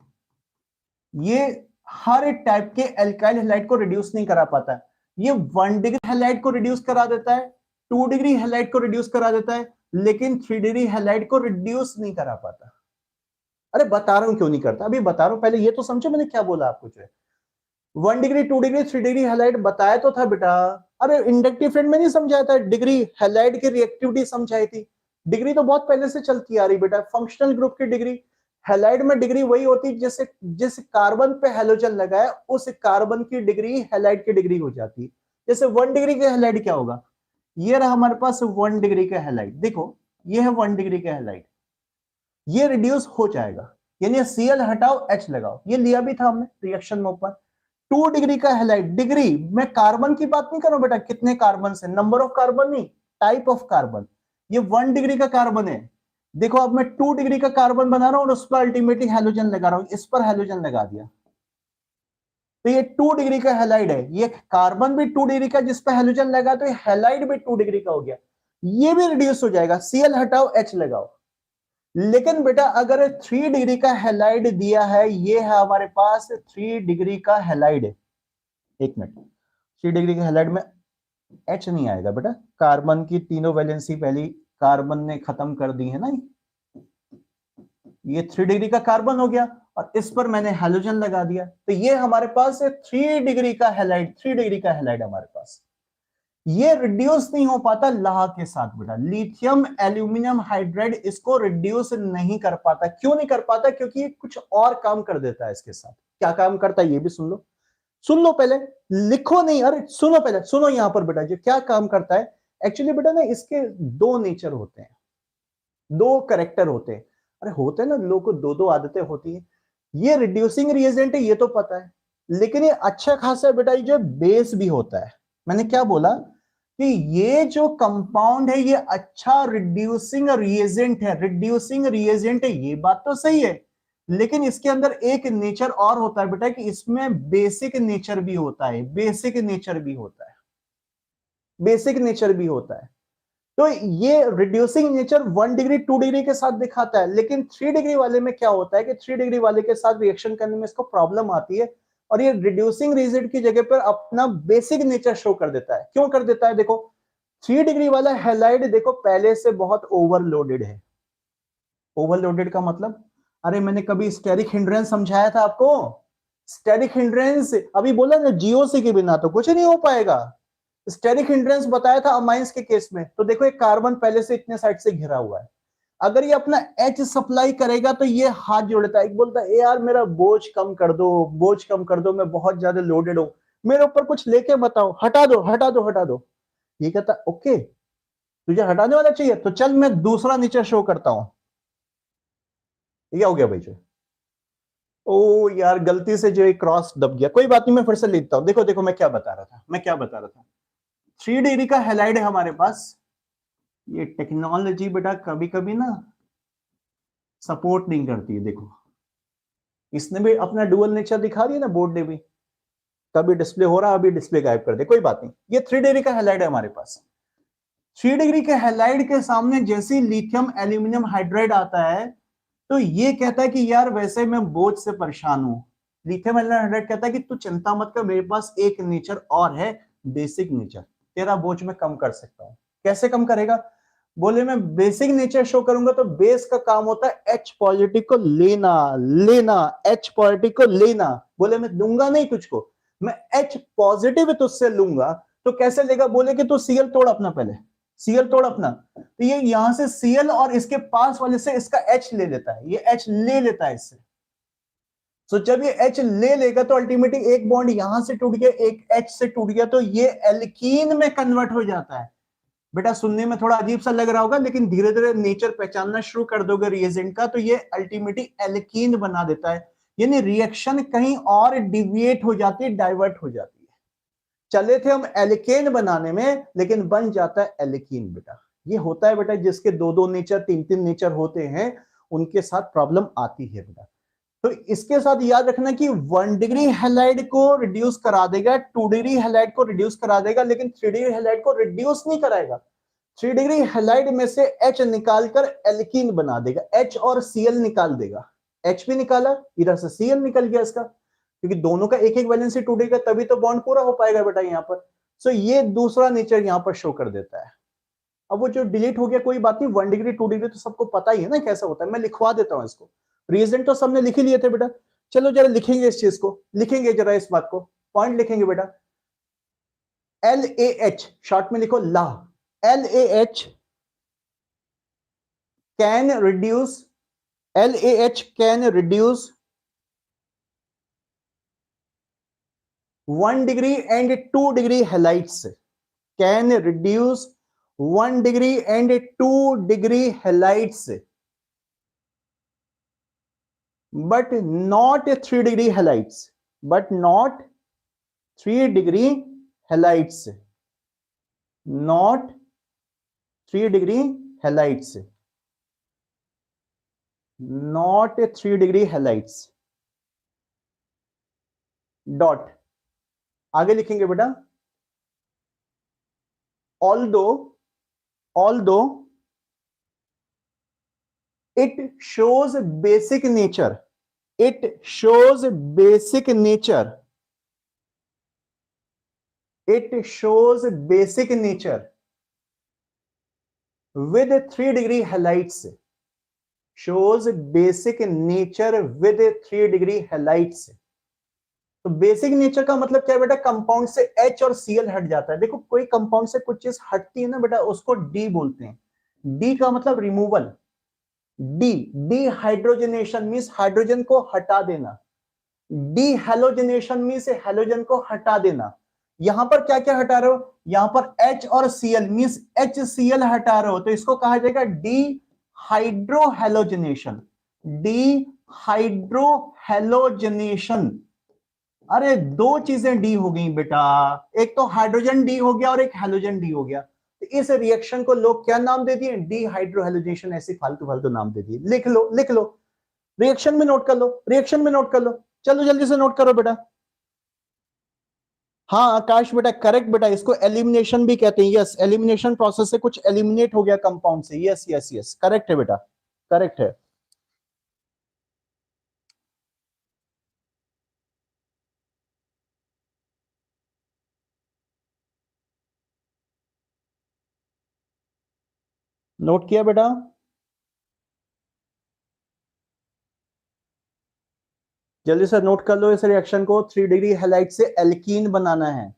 ये हर एक टाइप के एल्काइल हैलाइड को रिड्यूस नहीं करा पाता है। ये 1 डिग्री हैलाइड को रिड्यूस करा देता है, 2 डिग्री हैलाइड को रिड्यूस करा देता है, लेकिन 3 डिग्री हैलाइड को रिड्यूस नहीं करा पाता। अरे बता रहा हूं क्यों नहीं करता, अभी बता रहा हूं, पहले ये तो समझो मैंने क्या बोला आपको। जो है 1 डिग्री, 2 डिग्री, 3 डिग्री हैलाइड बताया तो था बेटा। अरे इंडक्टिव फ्रेंड में नहीं समझाया था, डिग्री हैलाइड की रिएक्टिविटी समझाई थी। डिग्री तो बहुत पहले से चलती आ रही बेटा, फंक्शनल ग्रुप की डिग्री। हैलाइड में डिग्री वही होती जैसे जिस कार्बन पे हेलोजन लगा है उस कार्बन की डिग्री हैलाइड की डिग्री हो जाती है। जैसे 1 डिग्री का हैलाइड क्या होगा, ये रहा हमारे पास 1 डिग्री का हैलाइड, देखो ये है 1 डिग्री का हैलाइड, ये रिड्यूस हो जाएगा, यानी Cl हटाओ H लगाओ, ये लिया भी था हमने रिएक्शन में ऊपर। 2 डिग्री का हैलाइड, डिग्री मैं कार्बन की बात नहीं कर रहा हूं बेटा, कितने कार्बन से, नंबर ऑफ कार्बन नहीं, टाइप ऑफ कार्बन। ये 1 डिग्री का कार्बन है, देखो अब मैं 2 डिग्री का कार्बन बना रहा हूं और उस पर अल्टीमेटली हैलोजन लगा रहा हूं, इस पर हैलोजन लगा दिया, तो ये 2 डिग्री का हैलाइड है। ये कार्बन भी 2 डिग्री का जिस पर हैलोजन लगा, तो ये हैलाइड भी 2 डिग्री का हो गया, ये भी रिड्यूस हो जाएगा। Cl हटाओ H लगाओ। लेकिन बेटा अगर 3 डिग्री का हैलाइड दिया है, ये है हमारे पास 3 डिग्री का हैलाइड, एक मिनट, 3 डिग्री के हैलाइड में H नहीं आएगा बेटा, कार्बन की तीनों वैलेंसी पहली कार्बन ने खत्म कर दी है ना। ये 3 डिग्री का कार्बन हो गया और इस पर मैंने हैलोजन लगा दिया, तो ये हमारे पास 3 डिग्री का हैलाइड, 3 डिग्री का हैलाइड हमारे पास। ये रिड्यूस नहीं हो पाता लाहा के साथ बेटा, लिथियम एल्यूमिनियम हाइड्राइड इसको रिड्यूस नहीं कर पाता। क्यों नहीं कर पाता, क्योंकि ये कुछ और काम कर देता है इसके साथ। क्या काम करता है ये भी सुन लो, सुन लो पहले, लिखो नहीं, अरे सुनो पहले, सुनो यहां पर बेटा जो क्या काम करता है। एक्चुअली बेटा ना इसके 2 नेचर होते हैं, 2 करेक्टर होते हैं। अरे होते हैं ना, लोगों को 2-2 आदतें होती है। ये रिड्यूसिंग रिएजेंट है, ये तो पता है, लेकिन ये अच्छा खासा बेटा ये जो बेस भी होता है। मैंने क्या बोला कि ये जो कंपाउंड है ये अच्छा रिड्यूसिंग रिएजेंट है, रिड्यूसिंग रिएजेंट है, ये बात तो सही है, लेकिन इसके अंदर एक नेचर और होता है बेटा कि इसमें बेसिक नेचर भी होता है, बेसिक नेचर भी होता है, बेसिक नेचर भी होता है। तो ये रिड्यूसिंग नेचर 1 डिग्री 2 डिग्री के साथ दिखाता है, लेकिन 3 डिग्री वाले में क्या होता है कि 3 डिग्री वाले के साथ रिएक्शन करने में इसको प्रॉब्लम आती है और ये रिड्यूसिंग रिजल्ट की जगह पर अपना बेसिक नेचर शो कर देता है। क्यों कर देता है, देखो 3 डिग्री वाला हैलाइड देखो पहले से बहुत ओवरलोडेड है। ओवरलोडेड का मतलब, अरे मैंने कभी स्टेरिक हिंड्रेंस समझाया था आपको, स्टेरिक हिंड्रेंस अभी बोला ना, जीओसी के बिना तो कुछ नहीं हो पाएगा। स्टेरिक हिंड्रेंस बताया था अमाइंस के केस में, तो देखो एक कार्बन पहले से इतने साइड से घिरा हुआ है, अगर ये अपना H सप्लाई करेगा तो ये हाथ जोड़ता है, बोलता है यार मेरा बोझ कम कर दो, बोझ कम कर दो, मैं बहुत ज्यादा लोडेड हूं, मेरे ऊपर कुछ लेके बताओ, हटा दो हटा दो हटा दो। ये कहता ओके, तुझे हटाने वाला चाहिए, तो चल मैं दूसरा नेचर शो करता हूं। क्या हो गया भाई जो, ओ यार गलती से जो एक क्रॉस दब गया, कोई बात नहीं, मैं फिर से लिखता हूं। देखो देखो मैं क्या बता रहा था, मैं क्या बता रहा था। 3 डिग्री का हेलाइड है हमारे पास। ये टेक्नोलॉजी बेटा कभी कभी ना सपोर्ट नहीं करती है। देखो इसने भी अपना डुअल नेचर दिखा दिया ना, बोर्ड ने भी। कभी डिस्प्ले हो रहा, अभी डिस्प्ले गायब कर दे, कोई बात नहीं। ये 3 डिग्री का हेलाइड है हमारे पास। 3 डिग्री के हेलाइड के सामने जैसे लिथियम एल्यूमिनियम हाइड्राइड आता है, तो ये कहता है कि यार वैसे मैं बोझ से परेशान हूं। लिथियम एल्यूमिनियम हाइड्राइड कहता है कि तू चिंता मत कर, मेरे पास एक नेचर और है, बेसिक नेचर। तेरा बोझ मैं कम कर सकता हूं। कैसे कम करेगा? बोले मैं बेसिक नेचर शो करूंगा तो बेस का काम होता है H पॉजिटिव को लेना, लेना H पॉजिटिव को लेना। बोले मैं दूंगा नहीं तुझको, मैं H पॉजिटिव तुझसे लूंगा। तो कैसे लेगा? बोले कि तू Cl तोड़ अपना, पहले Cl तोड़ अपना। तो ये यहां से Cl और इसके पास वाले से इसका H ले लेता है, ये H ले लेता है इससे। तो जब ये H ले लेगा तो अल्टीमेटली एक बॉन्ड यहां से टूट गया, एक H से टूट गया, तो ये एल्कीन में कन्वर्ट हो जाता है। बेटा सुनने में थोड़ा अजीब सा लग रहा होगा, लेकिन धीरे धीरे नेचर पहचानना शुरू कर दोगे रिएजेंट का, तो ये अल्टीमेटली एल्कीन बना देता है। यानी रिएक्शन कहीं और डिविएट हो जाती है, डाइवर्ट हो जाती है। चले थे हम एल्केन बनाने में, लेकिन बन जाता है एल्कीन। बेटा ये होता है बेटा, जिसके दो दो नेचर, तीन तीन नेचर होते हैं, उनके साथ प्रॉब्लम आती है बेटा। तो इसके साथ याद रखना कि 1 डिग्री हेलाइड को रिड्यूस करा देगा, 2 डिग्री हेलाइड को रिड्यूस करा देगा, लेकिन 3 डिग्री हेलाइड को रिड्यूस नहीं कराएगा। 3 डिग्री हेलाइड में से H निकालकर एल्कीन बना देगा, H और Cl निकाल देगा। H भी निकाला, इधर से Cl निकल गया इसका, क्योंकि दोनों का एक एक वैलेंसी टूटेगा तभी तो बॉन्ड पूरा हो पाएगा बेटा यहाँ पर। सो ये दूसरा नेचर यहाँ पर शो कर देता है। अब वो जो डिलीट हो गया कोई बात नहीं, 1 डिग्री 2 डिग्री तो सबको पता ही है ना कैसा होता है। मैं लिखवा देता हूं इसको, रीजन तो सबने लिख ही लिए थे बेटा। चलो जरा लिखेंगे इस चीज को, लिखेंगे जरा इस बात को, पॉइंट लिखेंगे बेटा। LAH शॉर्ट में लिखो ला। LAH can reduce, LAH can reduce 1 degree and 2 degree halides, can reduce 1 degree and 2 degree halides, but not 3 degree halides, but not 3 degree halides, not 3 degree halides, not 3 degree halides। Dot आगे लिखेंगे बेटा, although it shows basic nature, it shows basic nature, it shows basic nature with 3 degree halides, shows basic nature with 3 degree halides। तो basic nature का मतलब क्या है बेटा? Compound से H और Cl हट जाता है। देखो कोई कंपाउंड से कुछ चीज हटती है ना बेटा, उसको डी बोलते हैं। डी का मतलब removal, D D hydrogenation means hydrogen को हटा देना, डी हेलोजनेशन मींस हेलोजन को हटा देना। यहां पर क्या क्या हटा रहे हो? यहां पर H और Cl मींस HCl हटा रहे हो, तो इसको कहा जाएगा डी हाइड्रोहेलोजनेशन, डी हाइड्रोहेलोजनेशन। अरे दो चीजें डी हो गई बेटा, एक तो हाइड्रोजन डी हो गया और एक हेलोजन डी हो गया। तो इस रिएक्शन को लोग क्या नाम दे दिए? डी हाइड्रोहेलोजेनेशन। ऐसे फालतू फालतू नाम दे दिए। लिख लो लिख लो, रिएक्शन में नोट कर लो, रिएक्शन में नोट कर लो। चलो जल्दी से नोट करो बेटा। हाँ आकाश बेटा करेक्ट बेटा, इसको एलिमिनेशन भी कहते हैं। यस, एलिमिनेशन प्रोसेस से कुछ एलिमिनेट हो गया कंपाउंड से। यस यस यस करेक्ट है बेटा, करेक्ट है। नोट किया बेटा? जल्दी से नोट कर लो इस रिएक्शन को। 3 डिग्री हेलाइड से एल्कीन बनाना है,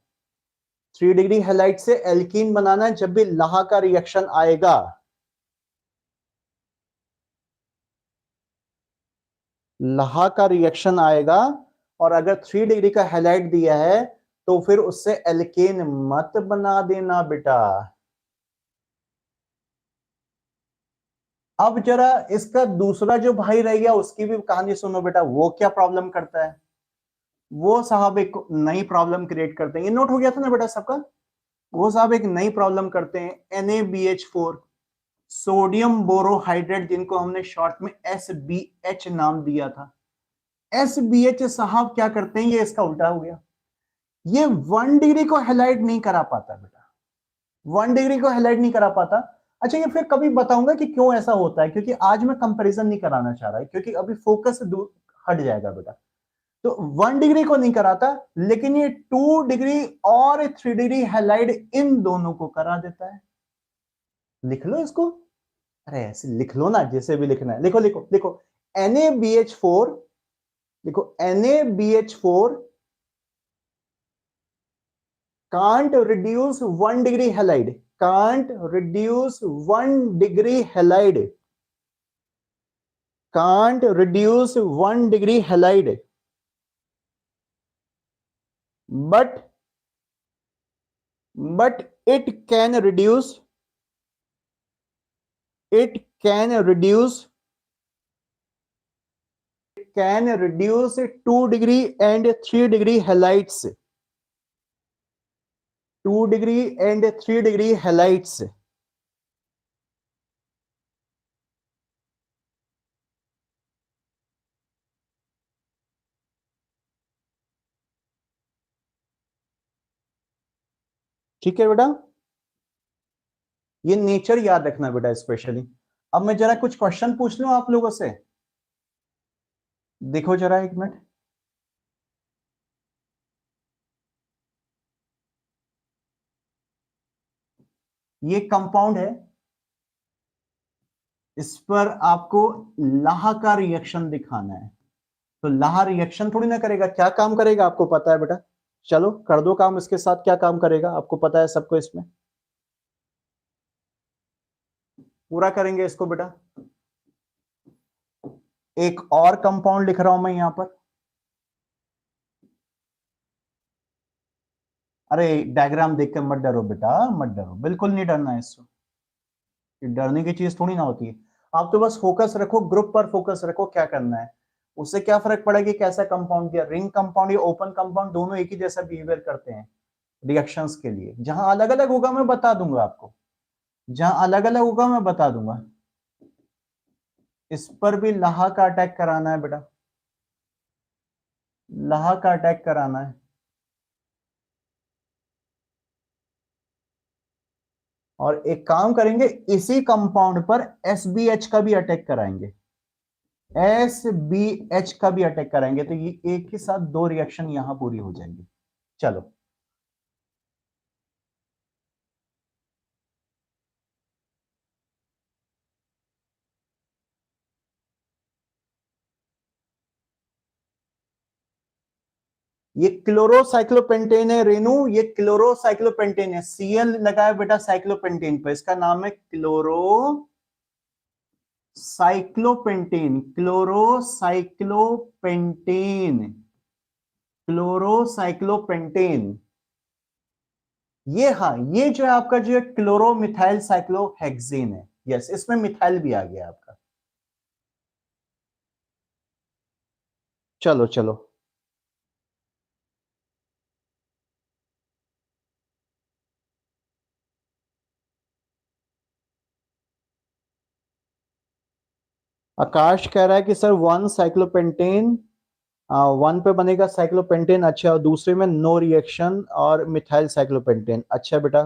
3 डिग्री हेलाइड से एल्कीन बनाना है। जब भी लाहा का रिएक्शन आएगा, लाहा का रिएक्शन आएगा और अगर 3 डिग्री का हेलाइड दिया है तो फिर उससे एल्केन मत बना देना बेटा। अब जरा इसका दूसरा जो भाई रह गया उसकी भी कहानी सुनो बेटा, वो क्या प्रॉब्लम करता है। वो साहब एक नई प्रॉब्लम क्रिएट करते हैं, ये नोट हो गया था ना बेटा सबका। वो साहब एक नई प्रॉब्लम करते हैं, NaBH4 सोडियम बोरोहाइड्रेट, जिनको हमने शॉर्ट में SBH नाम दिया था। SBH साहब क्या करते हैं, ये इसका उल्टा हो गया। ये 1 डिग्री को हैलाइड नहीं करा पाता बेटा, 1 डिग्री को हैलाइड नहीं करा पाता। अच्छा, ये फिर कभी बताऊंगा कि क्यों ऐसा होता है, क्योंकि आज मैं कंपैरिजन नहीं कराना चाह रहा, क्योंकि अभी फोकस दूर हट जाएगा बेटा। तो 1 डिग्री को नहीं कराता, लेकिन ये 2 डिग्री और 3 डिग्री हैलाइड इन दोनों को करा देता है। लिख लो इसको, अरे ऐसे लिख लो ना, जैसे भी लिखना है लिखो लिखो लिखो। NaBH4 लिखो, NaBH4 can't reduce 1 degree halide, can't reduce 1 degree halide, can't reduce 1 degree halide, but it can reduce, it can reduce 2 degree and 3 degree halides, 2 degree and 3 degree halides। ठीक है बेटा, ये नेचर याद रखना बेटा स्पेशली। अब मैं जरा कुछ क्वेश्चन पूछ लूं आप लोगों से, देखो जरा एक मिनट। ये कंपाउंड है, इस पर आपको लाह का रिएक्शन दिखाना है। तो लाह रिएक्शन थोड़ी ना करेगा, क्या काम करेगा आपको पता है बेटा। चलो कर दो काम इसके साथ, क्या काम करेगा आपको पता है सबको, इसमें पूरा करेंगे इसको बेटा। एक और कंपाउंड लिख रहा हूं मैं यहां पर। अरे डायग्राम देख के मत डरो बेटा, मत डरो, बिल्कुल नहीं डरना है इससे, डरने की चीज थोड़ी ना होती है। आप तो बस फोकस रखो, ग्रुप पर फोकस रखो, क्या करना है। उससे क्या फर्क पड़ेगा कि कैसा कंपाउंड दिया, रिंग कंपाउंड या ओपन कंपाउंड, दोनों एक ही जैसा बिहेवियर करते हैं रिएक्शंस के लिए। जहां अलग अलग होगा मैं बता दूंगा आपको, जहां अलग अलग होगा मैं बता दूंगा। इस पर भी लाहा का अटैक कराना है बेटा, लाहा का अटैक कराना है। और एक काम करेंगे, इसी कंपाउंड पर SBH का भी अटैक कराएंगे, SBH का भी अटैक कराएंगे। तो ये एक के साथ 2 रिएक्शन यहां पूरी हो जाएंगी। चलो ये क्लोरोसाइक्लोपेंटेन है रेनू, ये क्लोरोसाइक्लोपेंटेन है, Cl लगाया बेटा साइक्लोपेंटेन पर, इसका नाम है क्लोरोसाइक्लोपेंटेन, क्लोरोसाइक्लोपेंटेन, क्लोरोसाइक्लोपेंटेन। ये हाँ, ये जो है आपका जो है क्लोरोमिथाइल साइक्लोहेक्सेन है। यस, इसमें मिथाइल भी आ गया आपका। चलो चलो, आकाश कह रहा है कि सर 1 साइक्लोपेंटेन, 1 पे बनेगा साइक्लोपेंटेन, अच्छा, और दूसरे में नो रिएक्शन और मिथाइल साइक्लोपेंटेन। अच्छा बेटा,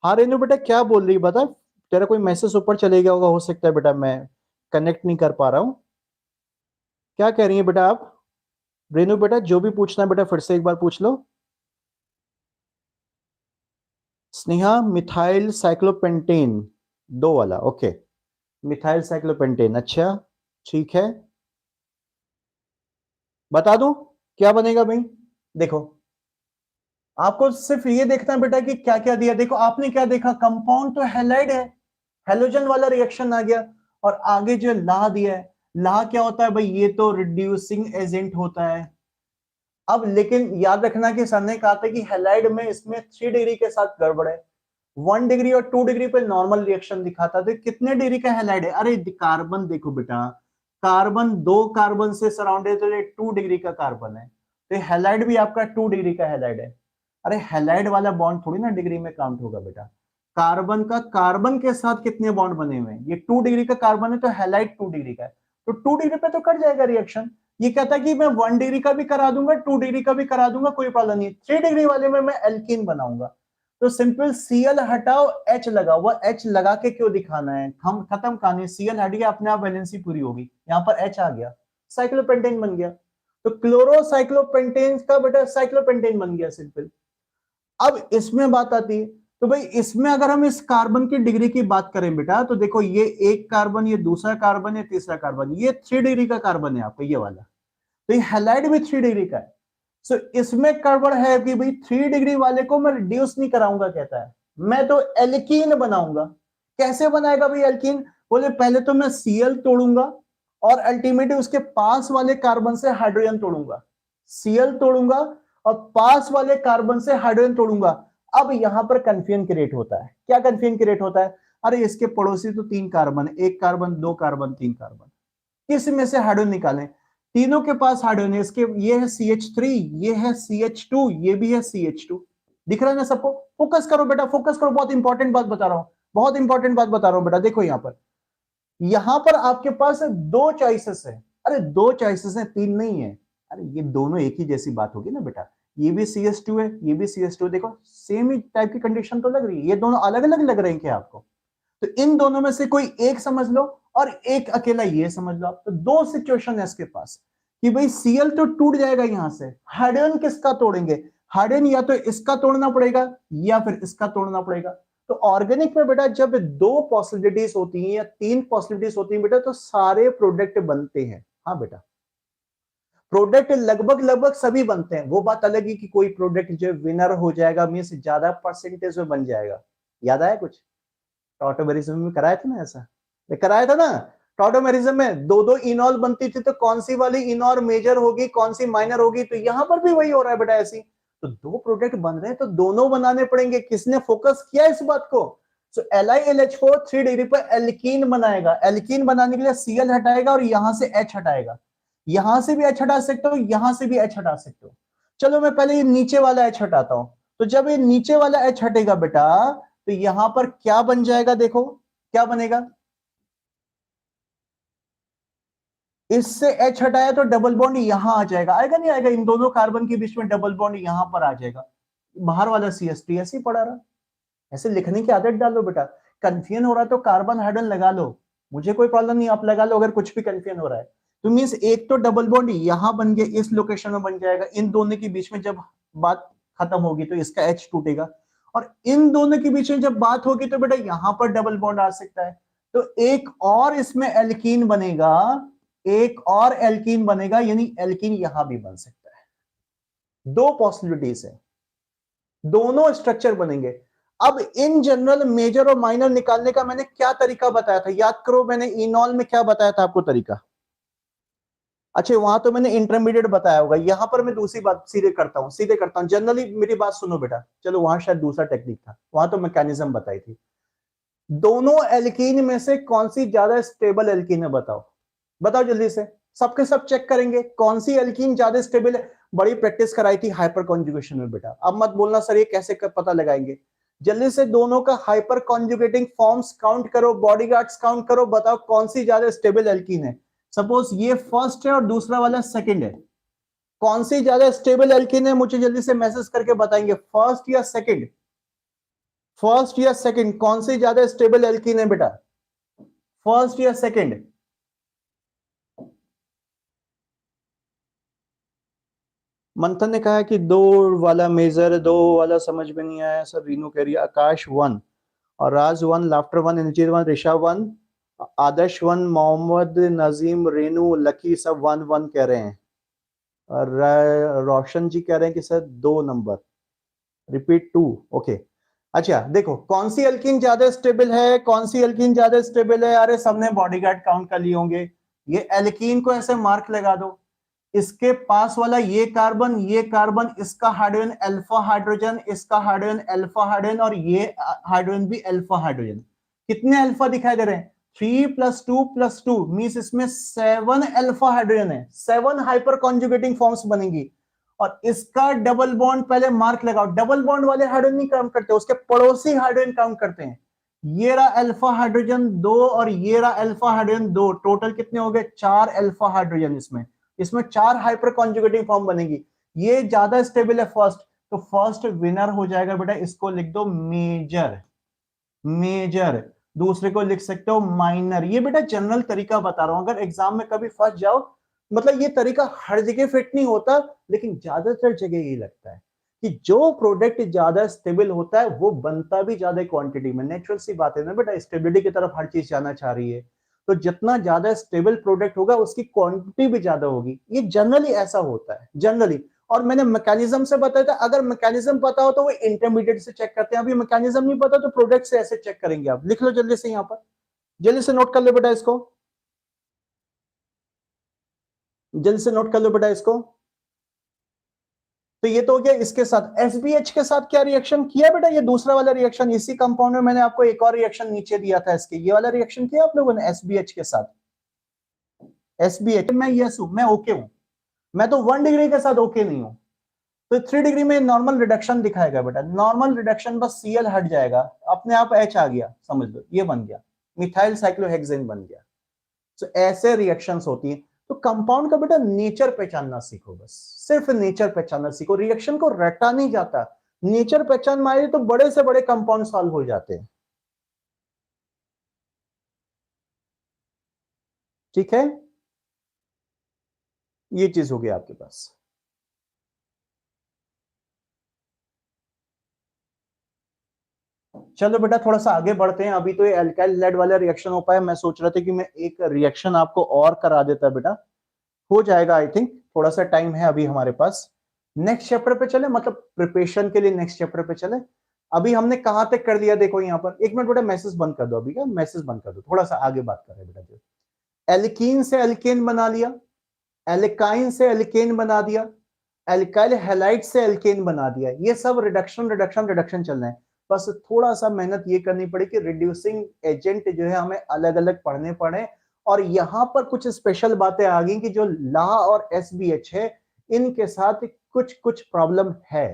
हाँ रेनू बेटा क्या बोल रही है बता, तेरा कोई मैसेज ऊपर चले गया होगा, हो सकता है बेटा, मैं कनेक्ट नहीं कर पा रहा हूँ। क्या कह रही है बेटा आप रेनू बेटा, जो भी पूछना है बेटा फिर से एक बार पूछ लो। स्नेहा, मिथाइल साइक्लोपेंटेन 2 वाला, ओके, मिथाइल साइक्लोपेंटेन, अच्छा ठीक है, बता दूं क्या बनेगा भाई। देखो आपको सिर्फ ये देखना है बेटा कि क्या क्या दिया। देखो आपने क्या देखा, कंपाउंड तो हैलाइड है, हेलोजन वाला रिएक्शन आ गया, और आगे जो ला दिया है, ला क्या होता है भाई, ये तो रिड्यूसिंग एजेंट होता है। अब लेकिन याद रखना कि सर ने कहा था कि हैलाइड में इसमें 3 डिग्री के साथ गड़बड़ है, 1 डिग्री और 2 डिग्री पे नॉर्मल रिएक्शन दिखाता, तो कितने डिग्री का हैलाइड है? अरे कार्बन देखो बेटा, कार्बन 2 कार्बन से सराउंडेड, तो ये 2 डिग्री का कार्बन है, तो हैलाइड भी आपका 2 डिग्री का हैलाइड है। अरे हैलाइड वाला बॉन्ड थोड़ी ना डिग्री में काउंट होगा बेटा, कार्बन का कार्बन के साथ कितने बॉन्ड बने हुए हैं, ये 2 डिग्री का कार्बन है तो हैलाइड 2 डिग्री का है, तो 2 डिग्री पे तो कट जाएगा रिएक्शन। ये कहता है कि मैं 1 डिग्री का भी करा दूंगा, 2 डिग्री का भी करा दूंगा, कोई प्रॉब्लम नहीं। 3 डिग्री वाले में मैं एल्कीन बनाऊंगा, तो सिंपल Cl हटाओ, H लगा हुआ, H लगा के क्यों दिखाना है, हम खत्म कहानी, Cl हट गया, अपने आप वैलेंसी पूरी होगी, यहाँ पर H आ गया, साइक्लोपेंटेन बन गया, तो क्लोरोसाइक्लोपेंटेन का बेटा साइक्लोपेंटेन बन गया सिंपल। अब इसमें बात आती है, तो भाई इसमें अगर हम इस कार्बन की डिग्री की बात करें बेटा, तो देखो ये एक कार्बन, ये दूसरा कार्बन, ये तीसरा कार्बन, ये 3 डिग्री का कार्बन है आपका ये वाला, तो ये हैलाइड भी 3 डिग्री का है। सो इसमें गड़बड़ है कि भाई 3 डिग्री वाले को मैं रिड्यूस नहीं कराऊंगा, कहता है मैं तो एल्कीन बनाऊंगा। कैसे बनाएगा भाई एल्कीन? बोले पहले तो मैं Cl तोड़ूंगा और अल्टीमेटली उसके पास वाले कार्बन से हाइड्रोजन तोड़ूंगा, Cl तोड़ूंगा और पास वाले कार्बन से हाइड्रोजन तोड़ूंगा। अब यहां पर कंफ्यूजन क्रिएट होता है, क्या कंफ्यूजन क्रिएट होता है? अरे इसके पड़ोसी तो 3 कार्बन, 1 कार्बन, 2 कार्बन, 3 कार्बन, किस में से हाइड्रोजन निकालें? तीनों के पास हाइड्रोजन है, इसके ये है CH3, ये है CH2, ये भी है CH2, दिख रहा है ना सबको? फोकस करो बेटा, फोकस करो, बहुत इंपॉर्टेंट बात बता रहा हूं, बहुत इंपॉर्टेंट बात बता रहा हूं बेटा। देखो यहां पर आपके पास 2 चॉइसेस है। अरे 2 चॉइसेस है, 3 नहीं है। अरे ये दोनों एक ही जैसी बात होगी ना बेटा, ये भी CH2 है, ये भी CH2, देखो सेम ही टाइप की कंडीशन तो लग रही है, ये दोनों अलग अलग लग रहे हैं क्या आपको? तो इन दोनों में से कोई एक समझ लो और एक अकेला ये समझ लो आप। तो 2 सिचुएशन है इसके पास कि भाई Cl तो टूट जाएगा, यहां से हाइड्रोजन किसका तोड़ेंगे? हाइड्रोजन या तो इसका तोड़ना पड़ेगा या फिर इसका तोड़ना पड़ेगा। तो ऑर्गेनिक में बेटा जब 2 पॉसिबिलिटीज होती हैं या 3 पॉसिबिलिटीज होती हैं बेटा, तो सारे प्रोडक्ट बनते हैं। हाँ बेटा, प्रोडक्ट लगभग लगभग सभी बनते हैं। वो बात अलग है कि कोई प्रोडक्ट जो विनर हो जाएगा, मीन्स ज्यादा परसेंटेज में बन जाएगा। याद आया कुछ? टॉटोमेरिज्म में कराया था ना ऐसा, कराया था ना? टॉटोमेरिज्म में 2-2 इनॉल बनती थी, तो कौन सी वाली इनॉल मेजर होगी, कौन सी माइनर होगी? तो यहां पर भी वही हो रहा है बेटा ऐसी। तो 2 प्रोडक्ट बन रहे हैं तो दोनों बनाने पड़ेंगे। किसने फोकस किया इस बात को? सो LiLH4 3 डिग्री पर एल्कीन बनाएगा। एल्कीन बनाने के लिए Cl हटाएगा और यहां से H हटाएगा, यहां से भी H हटा सकते हो, यहां से भी H हटा सकते हो। चलो मैं पहले ये नीचे वाला H हटाता हूं। तो जब ये नीचे वाला H हटेगा बेटा, तो यहां पर क्या बन जाएगा? देखो क्या बनेगा, इससे H हटाया तो डबल बॉन्ड यहां आ जाएगा, आएगा नहीं आएगा? इन दोनों कार्बन के बीच में डबल बॉन्ड यहां पर आ जाएगा। बाहर वाला CH3 ऐसे ही पड़ा रहा। ऐसे लिखने की आदत डालो बेटा। कंफ्यूजन हो रहा है तो कार्बन हाइड्रोजन लगा लो, मुझे कोई प्रॉब्लम नहीं, आप लगा लो अगर कुछ भी कंफ्यूजन हो रहा है तो। मीन्स एक तो डबल बॉन्ड यहां बन गया, इस लोकेशन में बन जाएगा, इन दोनों के बीच में जब बात खत्म होगी तो इसका H टूटेगा, और इन दोनों के बीच में जब बात होगी तो बेटा यहां पर डबल बॉन्ड आ सकता है। तो एक और इसमें एल्कीन बनेगा, एक और एल्कीन बनेगा, यानी एल्कीन यहां भी बन सकता है। 2 पॉसिबिलिटीज है, दोनों स्ट्रक्चर बनेंगे। अब इन जनरल मेजर और माइनर निकालने का मैंने क्या तरीका बताया था, याद करो, मैंने इनॉल में क्या बताया था आपको तरीका? अच्छा वहां तो मैंने इंटरमीडिएट बताया होगा, यहां पर मैं दूसरी बात सीधे करता हूं, सीधे करता हूं। जनरली मेरी बात सुनो बेटा, चलो वहां शायद दूसरा टेक्निक था, वहां तो मैकेनिज्म बताई थी। दोनों एल्कीन में से कौन सी ज्यादा स्टेबल एल्कीन है? बताओ बताओ जल्दी से, सबके सब चेक करेंगे कौन सी एल्कीन ज्यादा स्टेबल है। बड़ी प्रैक्टिस कराई थी हाइपर कॉन्जुगेशन में बेटा, अब मत बोलना सर ये कैसे पता लगाएंगे। जल्दी से दोनों का हाइपर कॉन्जुगेटिंग फॉर्म्स काउंट करो, बॉडीगार्ड्स काउंट करो, बताओ कौन सी ज्यादा स्टेबल एल्कीन है। सपोज ये फर्स्ट है और दूसरा वाला सेकंड है, कौन सी ज्यादा स्टेबल एल्कीन है? मुझे जल्दी से मैसेज करके बताएंगे, फर्स्ट या सेकंड, फर्स्ट या सेकंड, कौन सी ज्यादा स्टेबल एल्कीन है बेटा, फर्स्ट या सेकंड? मंथन ने कहा कि 2 वाला मेजर, 2 वाला समझ में नहीं आया सर। रीनू कह रही है आकाश 1 और राज 1, लाफ्टर 1, इंजीर 1, ऋषा 1, आदर्श 1, मोहम्मद, नजीम, रेनू, लकी सब 1-1 कह रहे हैं। और रोशन जी कह रहे हैं कि सर 2 नंबर, रिपीट 2। ओके अच्छा देखो कौन सी एल्कीन ज्यादा स्टेबल है, कौन सी एल्कीन ज्यादा स्टेबल है? अरे सबने बॉडीगार्ड काउंट कर लिए होंगे, ये एल्कीन को ऐसे मार्क लगा दो, इसके पास वाला ये कार्बन, इसका हाइड्रोजन अल्फा हाइड्रोजन, इसका हाइड्रोजन अल्फा हाइड्रोजन, और ये हाइड्रोजन भी अल्फा हाइड्रोजन। कितने अल्फा दिखाई दे रहे हैं? 3 + 2 + 2 मींस इसमें 7 अल्फा हाइड्रोजन है, 7 हाइपर कॉन्जुगेटिंग फॉर्म्स बनेंगी। और इसका डबल बॉन्ड पहले मार्क लगाओ, डबल बॉन्ड वाले हाइड्रोजन नहीं काउंट करते, उसके पड़ोसी हाइड्रोजन काउंट करते हैं। ये रहा अल्फा हाइड्रोजन 2 और ये रहा अल्फा हाइड्रोजन 2, टोटल कितने हो गए? 4 अल्फा हाइड्रोजन। इसमें 4 हाइपर कॉन्जुगेटिंग फॉर्म बनेगी। ये ज्यादा स्टेबल है फर्स्ट, तो फर्स्ट विनर हो जाएगा बेटा, इसको लिख दो मेजर। मेजर दूसरे को लिख सकते हो माइनर। ये बेटा जनरल तरीका बता रहा हूं, अगर एग्जाम में कभी फंस जाओ, मतलब ये तरीका हर जगह फिट नहीं होता, लेकिन ज्यादातर जगह यही लगता है कि जो प्रोडक्ट ज्यादा स्टेबल होता है वो बनता भी ज्यादा क्वांटिटी में। नेचुरल सी बात है ना बेटा, स्टेबिलिटी की तरफ हर चीज जाना चाह रही है, तो जितना ज्यादा स्टेबल प्रोडक्ट होगा उसकी क्वांटिटी भी ज्यादा होगी। ये जनरली ऐसा होता है, जनरली। और मैंने मैकेनिज्म से बताया था, अगर मैकेनिज्म पता हो तो वो इंटरमीडिएट से चेक करते हैं, अभी मैकेनिज्म नहीं पता तो प्रोडक्ट से ऐसे चेक करेंगे। आप लिख लो जल्दी से, यहां पर जल्दी से नोट कर लो बेटा इसको, जल्दी से नोट कर लो बेटा इसको। तो ये तो हो गया इसके साथ। एसबीएच के साथ क्या रिएक्शन किया बेटा? ये दूसरा वाला रिएक्शन, इसी कंपाउंड में मैंने आपको एक और रिएक्शन नीचे दिया था इसके, ये वाला रिएक्शन किया आप लोगों ने एसबीएच के साथ। एसबीएच मैं यस हूं, मैं ओके हूं, मैं तो 1 डिग्री के साथ ओके नहीं हूं। तो 3 डिग्री में नॉर्मल रिडक्शन दिखाएगा बेटा, नॉर्मल रिडक्शन, बस सीएल हट जाएगा, अपने आप एच आ गया, समझ लो ये बन गया, मिथाइल साइक्लोहेक्सेन बन गया। तो ऐसे रिएक्शंस होती हैं। तो कंपाउंड का बेटा नेचर पहचानना सीखो, बस सिर्फ नेचर पहचानना सीखो, रिएक्शन को रटा नहीं जाता, नेचर पहचान में आए तो बड़े से बड़े कंपाउंड सॉल्व हो जाते हैं। ठीक है, ये चीज हो गई आपके पास। चलो बेटा थोड़ा सा आगे बढ़ते हैं, अभी तो ये एल्काइल लेड वाला रिएक्शन हो पाया, मैं सोच रहा था कि मैं एक रिएक्शन आपको और करा देता बेटा, हो जाएगा आई थिंक, थोड़ा सा टाइम है अभी हमारे पास। नेक्स्ट चैप्टर पे चले, मतलब प्रिपरेशन के लिए नेक्स्ट चैप्टर पे चले। अभी हमने कहां तक कर लिया देखो यहाँ पर, एक मिनट बेटा मैसेज बंद कर दो, अभी क्या मैसेज बंद कर दो, थोड़ा सा आगे बात कर रहे हैं बेटा। जो एल्कीन से एल्केन बना लिया, एल्काइन से एल्केन बना दिया, एल्काइल हैलाइड से एल्केन बना दिया, ये सब रिडक्शन रिडक्शन रिडक्शन चल रहे हैं। बस थोड़ा सा मेहनत ये करनी पड़ी कि रिड्यूसिंग एजेंट जो है हमें अलग अलग पढ़ने पड़े। और यहां पर कुछ स्पेशल बातें आ गई कि जो ला और एसबीएच है इनके साथ कुछ कुछ प्रॉब्लम है।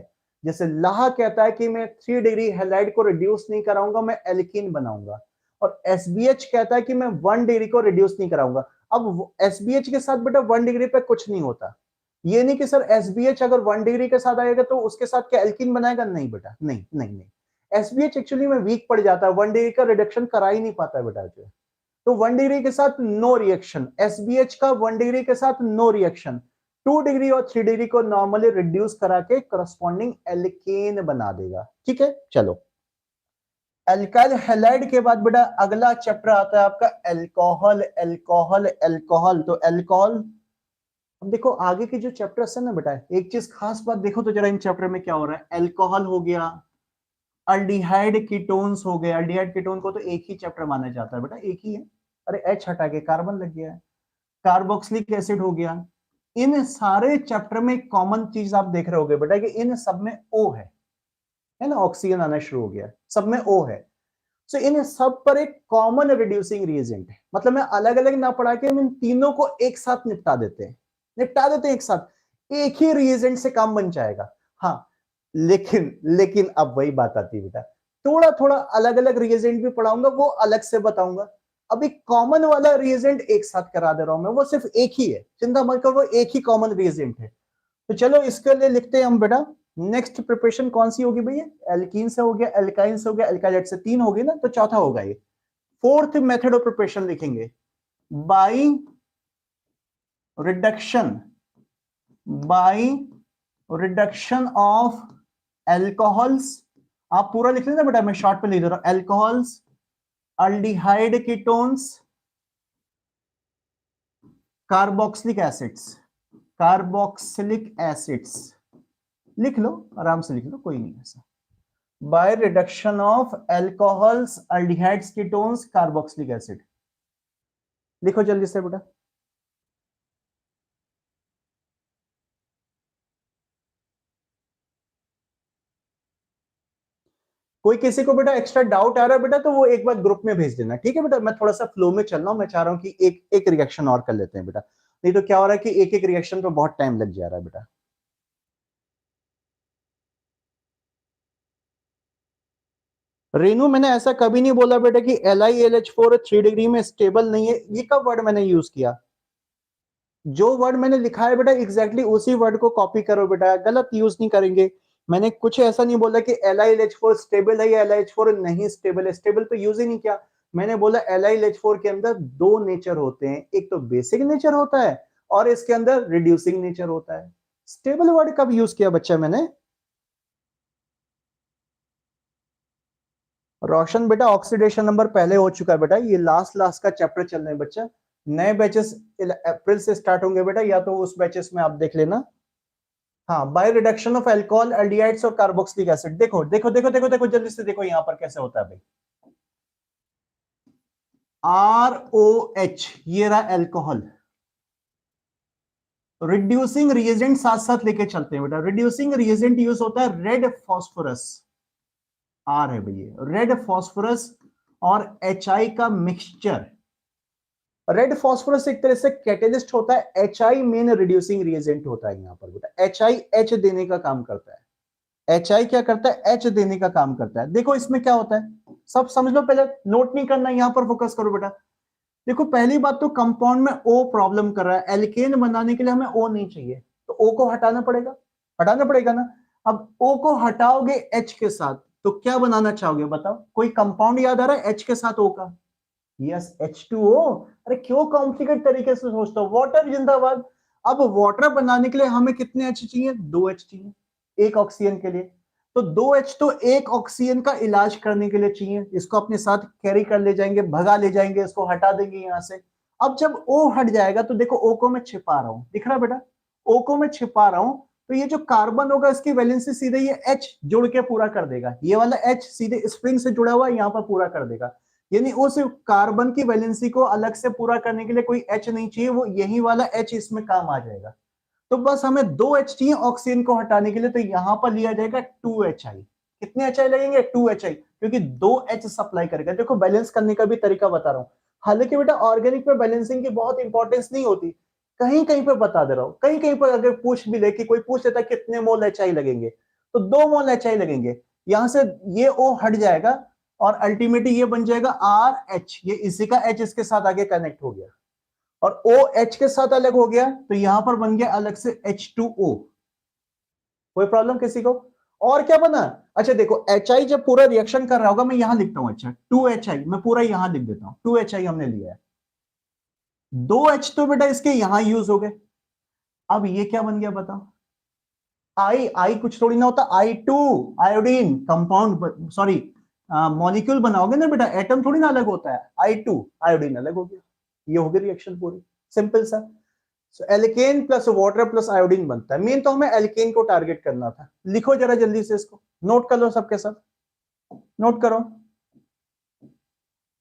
जैसे लाह कहता है कि मैं 3 डिग्री हैलाइड को रिड्यूस नहीं कराऊंगा, मैं एल्कीन बनाऊंगा। और एसबीएच कहता है कि मैं 1 डिग्री को रिड्यूस नहीं कराऊंगा। अब एसबीएच के साथ बेटा 1 डिग्री पे कुछ नहीं होता। ये नहीं कि सर एसबीएच अगर 1 डिग्री के साथ आएगा तो उसके साथ क्या एल्कीन बनाएगा, नहीं बेटा, नहीं नहीं नहीं। एसबीएच एक्चुअली में वीक पड़ जाता है, 1 डिग्री का रिडक्शन करा ही नहीं पाता है बेटा जो। तो 1 डिग्री के साथ नो रिएक्शन, एसबीएच का 1 डिग्री के साथ नो रिएक्शन। 2 डिग्री और 3 डिग्री को नॉर्मली रिड्यूस करा के करस्पॉन्डिंग एल्केन बना देगा। ठीक है, चलो एल्काइल हैलाइड के बाद बेटा अगला चैप्टर आता है आपका एल्कोहल। एल्कोहल एल्कोहल तो एल्कोहल, अब देखो आगे के जो चैप्टर्स है ना बेटा, एक चीज खास बात देखो तो जरा इन चैप्टर में क्या हो रहा है। एल्कोहल हो गया, अल्डिहाइड कीटोन्स हो गए, अल्डिहाइड कीटोन को तो एक ही चैप्टर माना जाता है बेटा, एक ही है। अरे एच हटा के कार्बन लग गया है, कार्बोक्सिलिक एसिड हो गया। इन सारे चैप्टर में कॉमन चीज आप देख रहे होगे बेटा कि इन सब में ओ है ना, ऑक्सीजन आना शुरू हो गया, सब में ओ है। सो इन सब पर एक कॉमन रिड्यूसिंग रिएजेंट है, मतलब मैं अलग अलग ना पढ़ा के हम इन तीनों को एक साथ निपटा देते हैं, निपटा देते हैं एक साथ, एक ही रिएजेंट से काम बन जाएगा। हाँ, लेकिन लेकिन अब वही बात आती है बेटा, थोड़ा थोड़ा अलग अलग रिएजेंट भी पढ़ाऊंगा, वो अलग से बताऊंगा। अभी कॉमन वाला रिएजेंट एक साथ करा दे रहा हूं मैं, वो सिर्फ एक ही है, चिंता मत करो, वो एक ही कॉमन रिएजेंट है। तो चलो इसके लिए लिखते हैं हम बेटा, नेक्स्ट प्रिपरेशन कौन सी होगी भैया? एल्कीन से हो गया, एल्काइन से हो गया, एल्काइलेट से, 3 हो गई ना, तो चौथा होगा ये। फोर्थ मेथड ऑफ प्रिपरेशन लिखेंगे, by reduction, by reduction of alcohols. आप पूरा लिख लेना बेटा, मैं शॉर्ट पे लिख दे रहा हूं, alcohols, aldehyde ketones, carboxylic acids, carboxylic acids, लिख लो आराम से लिख लो, कोई नहीं ऐसा। By reduction of alcohols, aldehydes, ketones, carboxylic acid, लिखो जल्दी से बेटा। कोई किसी को बेटा एक्स्ट्रा डाउट आ रहा है बेटा तो वो एक बार ग्रुप में भेज देना, ठीक है बेटा। मैं थोड़ा सा फ्लो में चल रहा हूँ, मैं चाह रहा हूँ कि एक एक रिएक्शन और कर लेते हैं बेटा, नहीं तो क्या हो रहा है कि एक एक रिएक्शन पे बहुत टाइम लग जा रहा है बेटा। रेनू मैंने ऐसा कभी नहीं बोला बेटा कि LiLH4 3 डिग्री में स्टेबल नहीं है, ये कब वर्ड मैंने यूज किया? जो वर्ड मैंने लिखा है बेटा एग्जैक्टली उसी वर्ड को कॉपी करो बेटा, गलत यूज नहीं करेंगे। मैंने कुछ ऐसा नहीं बोला कि LiLH4 स्टेबल है या LiLH4 नहीं स्टेबल है, स्टेबल पे यूज ही नहीं किया। मैंने बोला LiLH4 के अंदर दो नेचर होते हैं, एक तो बेसिक नेचर होता है और इसके अंदर रिड्यूसिंग नेचर होता है। स्टेबल वर्ड कब यूज किया बच्चा मैंने? रोशन बेटा ऑक्सीडेशन नंबर पहले हो चुका है बेटा, ये लास्ट लास्ट का चैप्टर चल रहे हैं बच्चा। नए बैचेस अप्रैल से स्टार्ट होंगे बेटा, या तो उस बैचेस में आप देख लेना। हाँ, by reduction of alcohol, aldehydes और कार्बोक्सिलिक एसिड। देखो देखो देखो देखो देखो जल्दी से देखो यहां पर कैसे होता है भाई। ROH ये रहा अल्कोहल, रिड्यूसिंग रिएजेंट साथ साथ लेके चलते हैं बेटा। रिड्यूसिंग रिएजेंट यूज होता है रेड फास्फोरस, आर है भैया, रेड फास्फोरस और HI का मिक्सचर। रेड फास्फोरस एक तरह से कैटेलिस्ट होता है, HI मेन रिड्यूसिंग रिएजेंट होता है यहां पर बेटा। HI H देने का काम करता है, HI क्या करता है? H देने का काम करता है। देखो इसमें क्या होता है, सब समझ लो, पहले नोट नहीं करना, यहां पर फोकस करो बेटा। देखो पहली बात तो कंपाउंड में O प्रॉब्लम कर रहा है, एल्केन बनाने के लिए हमें O नहीं चाहिए, तो O को हटाना पड़ेगा, हटाना पड़ेगा ना। अब O को हटाओगे H के साथ तो क्या बनाना चाहोगे बताओ? कोई कंपाउंड याद आ रहा है H के साथ O का? Yes, H2O। अरे क्यों कॉम्प्लिकेट तरीके से सोचते हो, वाटर जिंदाबाद। अब वाटर बनाने के लिए हमें कितने H चाहिए? 2 H चाहिए एक ऑक्सीजन के लिए। तो 2 H तो एक ऑक्सीजन का इलाज करने के लिए चाहिए, इसको अपने साथ कैरी कर ले जाएंगे, भगा ले जाएंगे, इसको हटा देंगे यहां से। अब जब O हट जाएगा तो देखो O को मैं छिपा रहा हूं, दिख रहा बेटा? O को मैं छिपा रहा हूं, तो ये जो कार्बन होगा इसकी वैलेंसी सीधे ये H जोड़ के पूरा कर देगा, ये वाला H सीधे स्प्रिंग से जुड़ा हुआ यहां पर पूरा कर देगा। यानी उस कार्बन की वैलेंसी को अलग से पूरा करने के लिए कोई H नहीं चाहिए, वो यही वाला H इसमें काम आ जाएगा। तो बस हमें 2 H चाहिए ऑक्सीजन को हटाने के लिए, तो यहां पर लिया जाएगा 2HI। कितने HI लगेंगे? 2HI, क्योंकि 2H सप्लाई करेगा। देखो बैलेंस करने का भी तरीका बता रहा हूं, हालांकि बेटा ऑर्गेनिक में बैलेंसिंग की बहुत इंपॉर्टेंस नहीं होती, कहीं कहीं पर बता दे रहा हूं। कहीं कहीं पर अगर पूछ भी ले कि कोई पूछ लेता कितने मोल HI लगेंगे, तो 2 मोल HI लगेंगे, यहां से ये O हट जाएगा और अल्टीमेटली ये बन जाएगा RH, ये इसी का H इसके साथ आगे कनेक्ट हो गया और OH के साथ अलग हो गया, तो यहां पर बन गया अलग से H2O। कोई प्रॉब्लम किसी को? और क्या बना? अच्छा देखो HI जब पूरा रिएक्शन कर रहा होगा, मैं यहां लिखता हूं, अच्छा 2HI मैं पूरा यहां लिख देता हूं, 2HI हमने लिया है। 2H तो बेटा इसके यहां यूज हो गए। अब ये क्या बन गया बताओ? आई कुछ थोड़ी ना होता, I2 iodine compound, sorry molecule बनाओगे ना बेटा, एटम थोड़ी ना अलग होता है, I2 आयोडीन अलग हो गया, ये हो गई रिएक्शन पूरी, सिंपल सा। So alkane plus water plus iodine बनता है। मेन तो हमें एल्केन को टारगेट करना था। लिखो जरा जल्दी से इसको, नोट कर लो सबके साथ, नोट करो,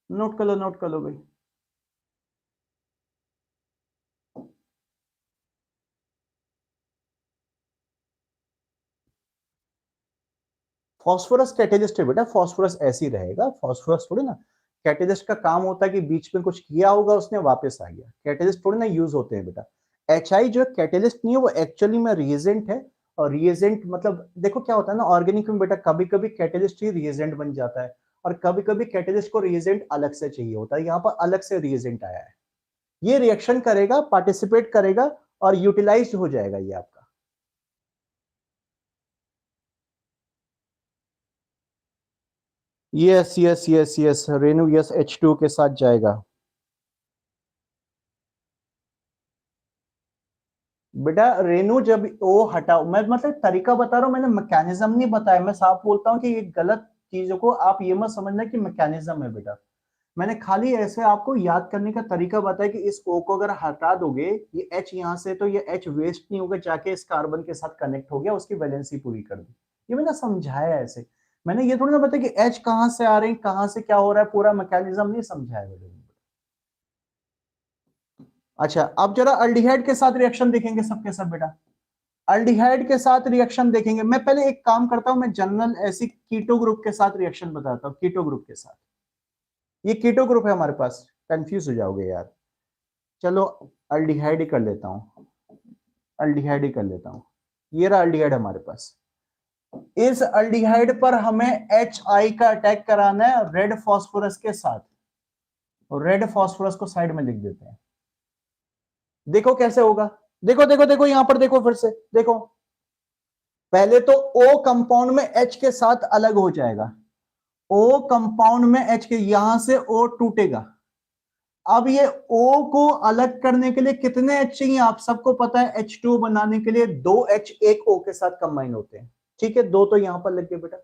नोट कर लो, नोट कर लो भाई। फॉस्फोरस कैटेलिस्ट है बेटा, फॉस्फोरस ऐसे ही रहेगा, फॉस्फोरस थोड़ी ना। कैटेलिस्ट का काम होता है कि बीच में कुछ किया होगा उसने वापस आ गया, कैटेलिस्ट थोड़ी ना यूज होते हैं बेटा। HI जो कैटेलिस्ट नहीं है, वो एक्चुअली में रिएजेंट है। और रिएजेंट मतलब देखो क्या होता है ना ऑर्गेनिक में बेटा, कभी कभी कैटेलिस्ट ही रिएजेंट बन जाता है और कभी कभी कैटेलिस्ट को रिएजेंट अलग से चाहिए होता है, यहाँ पर अलग से रिएजेंट आया है, ये रिएक्शन करेगा, पार्टिसिपेट करेगा और यूटिलाइज हो जाएगा ये आपका। Yes yes yes yes Renu, yes H2 के साथ जाएगा बेटा। रेनू जब वो हटाओ, मैं मतलब तरीका बता रहा हूँ, मैंने मैकेनिज्म नहीं बताया। मैं साफ बोलता हूँ कि ये गलत चीजों को आप ये मत समझना कि मैकेनिज्म है बेटा। मैंने खाली ऐसे आपको याद करने का तरीका बताया कि इस O को अगर हटा दोगे, ये H यहाँ से, तो ये H वेस्ट नहीं होगा, जाके इस कार्बन के साथ कनेक्ट हो गया, उसकी वैलेंसी पूरी कर दी। ये मैंने समझाया ऐसे, मैंने ये थोड़ी ना बताया कि H कहाँ से आ रहे हैं, कहाँ से क्या हो रहा है, पूरा मैकेनिज्म नहीं समझाया मैंने। अच्छा अब जरा अल्डिहाइड के साथ रिएक्शन देखेंगे सबके सब बेटा। अल्डिहाइड के साथ रिएक्शन देखेंगे। मैं पहले एक काम करता हूं, मैं जनरल ऐसी कीटो ग्रुप के साथ रिएक्शन बताता हूं। कीटो ग्रुप के साथ, ये कीटो ग्रुप है हमारे पास, कंफ्यूज हो जाओगे यार। चलो अल्डिहाइड ही कर लेता हूं, अल्डिहाइड ही कर लेता हूं। ये रहा अल्डिहाइड हमारे पास। इस अल्डिहाइड पर हमें HI का अटैक कराना है रेड फास्फोरस के साथ, और रेड फास्फोरस को साइड में लिख देते हैं। देखो कैसे होगा, देखो देखो देखो यहां पर देखो, फिर से देखो। पहले तो O कंपाउंड में H के साथ अलग हो जाएगा, O कंपाउंड में H के, यहां से O टूटेगा। अब ये O को अलग करने के लिए कितने H चाहिए, आप सबको पता है H2 बनाने के लिए 2 H एक O के साथ कंबाइन होते हैं। ठीक है, 2 तो यहां पर लग गए बेटा।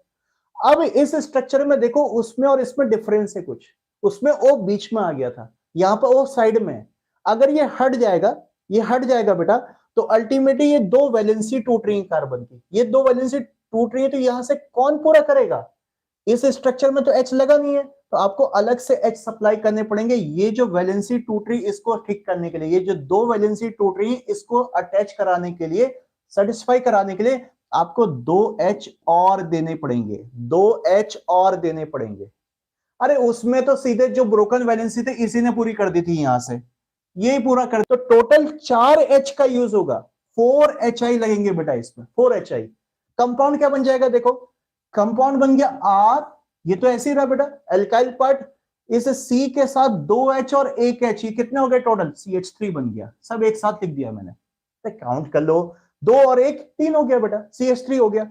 अब इस स्ट्रक्चर में देखो, उसमें और इसमें डिफरेंस है कुछ। उसमें O बीच में आ गया था, यहां पर O साइड में है। अगर ये हट जाएगा, ये हट जाएगा बेटा, तो अल्टीमेटली ये 2 वैलेंसी टूट रही है कार्बन की, ये 2 वैलेंसी टूट रही है, तो यहां से कौन पूरा करेगा? इस स्ट्रक्चर में तो H लगा नहीं है, तो आपको अलग से H सप्लाई करने पड़ेंगे। ये जो वैलेंसी टूट रही, इसको ठीक करने के लिए, ये जो 2 वैलेंसी टूट रही है, इसको अटैच कराने के लिए, सेटिस्फाई कराने के लिए आपको 2H और देने पड़ेंगे, 2H और देने पड़ेंगे। अरे उसमें तो सीधे जो ब्रोकन वैलेंसी थे इसी ने पूरी कर दी थी, यहां से यही पूरा कर, तो टोटल 4H का यूज होगा, 4HI लगेंगे बेटा इसमें, 4HI। कंपाउंड क्या बन जाएगा देखो, कंपाउंड बन गया R, ये तो ऐसे ही रहा बेटा एल्काइल पार्ट, इस C के साथ 2H और 1H, ये कितने हो गए टोटल, CH3 बन गया। सब एक साथ लिख दिया मैंने, तो काउंट कर लो, 2 और 1 3 हो गया बेटा, CH3 हो गया।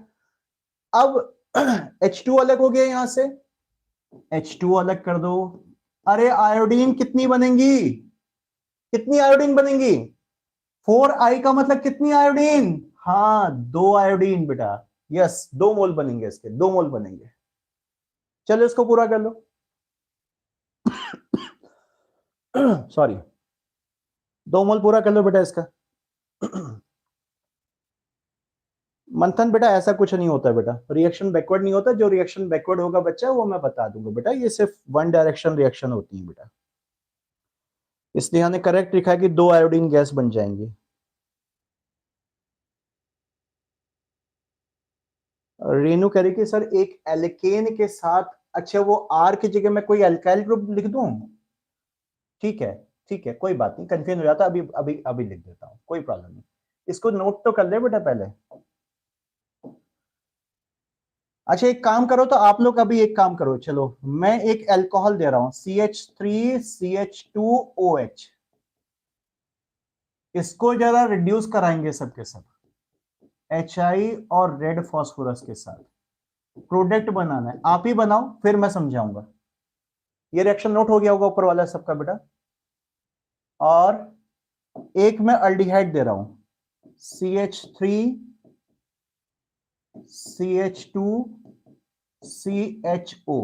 अब H2 अलग हो गया, यहां से H2 अलग कर दो। अरे आयोडीन कितनी बनेंगी, कितनी आयोडीन बनेंगी, 4I का मतलब कितनी आयोडीन, हाँ 2 आयोडीन बेटा, यस 2 मोल बनेंगे इसके, 2 मोल बनेंगे। चलो इसको पूरा कर लो। सॉरी, 2 मोल पूरा कर लो बेटा इसका। मंथन बेटा ऐसा कुछ नहीं होता बेटा, रिएक्शन बैकवर्ड नहीं होता, जो रिएक्शन बैकवर्ड होगा बच्चा वो मैं बता दूंगा बेटा, ये सिर्फ वन डायरेक्शन रिएक्शन होती है बेटा। इसलिए हमने करेक्ट लिखा है कि 2 आयोडीन गैस बन जाएंगी। रेनू कह रही कि सर एक एल्केन के साथ, अच्छा वो R की जगह मैं कोई अल्काइल ग्रुप लिख दूं? ठीक है, ठीक है, कोई बात नहीं, कंफ्यूज हो जाता, अभी अभी अभी लिख देता हूं, कोई प्रॉब्लम नहीं। इसको नोट तो कर ले बेटा पहले। अच्छा एक काम करो, तो आप लोग अभी एक काम करो, चलो मैं एक अल्कोहल दे रहा हूं, CH3CH2OH, इसको जरा रिड्यूस कराएंगे सबके सब, HI और रेड फास्फोरस के साथ प्रोडक्ट बनाना है, आप ही बनाओ फिर मैं समझाऊंगा। ये रिएक्शन नोट हो गया होगा ऊपर वाला सबका बेटा। और एक मैं अल्डिहाइड दे रहा हूं, CH3CH2CHO,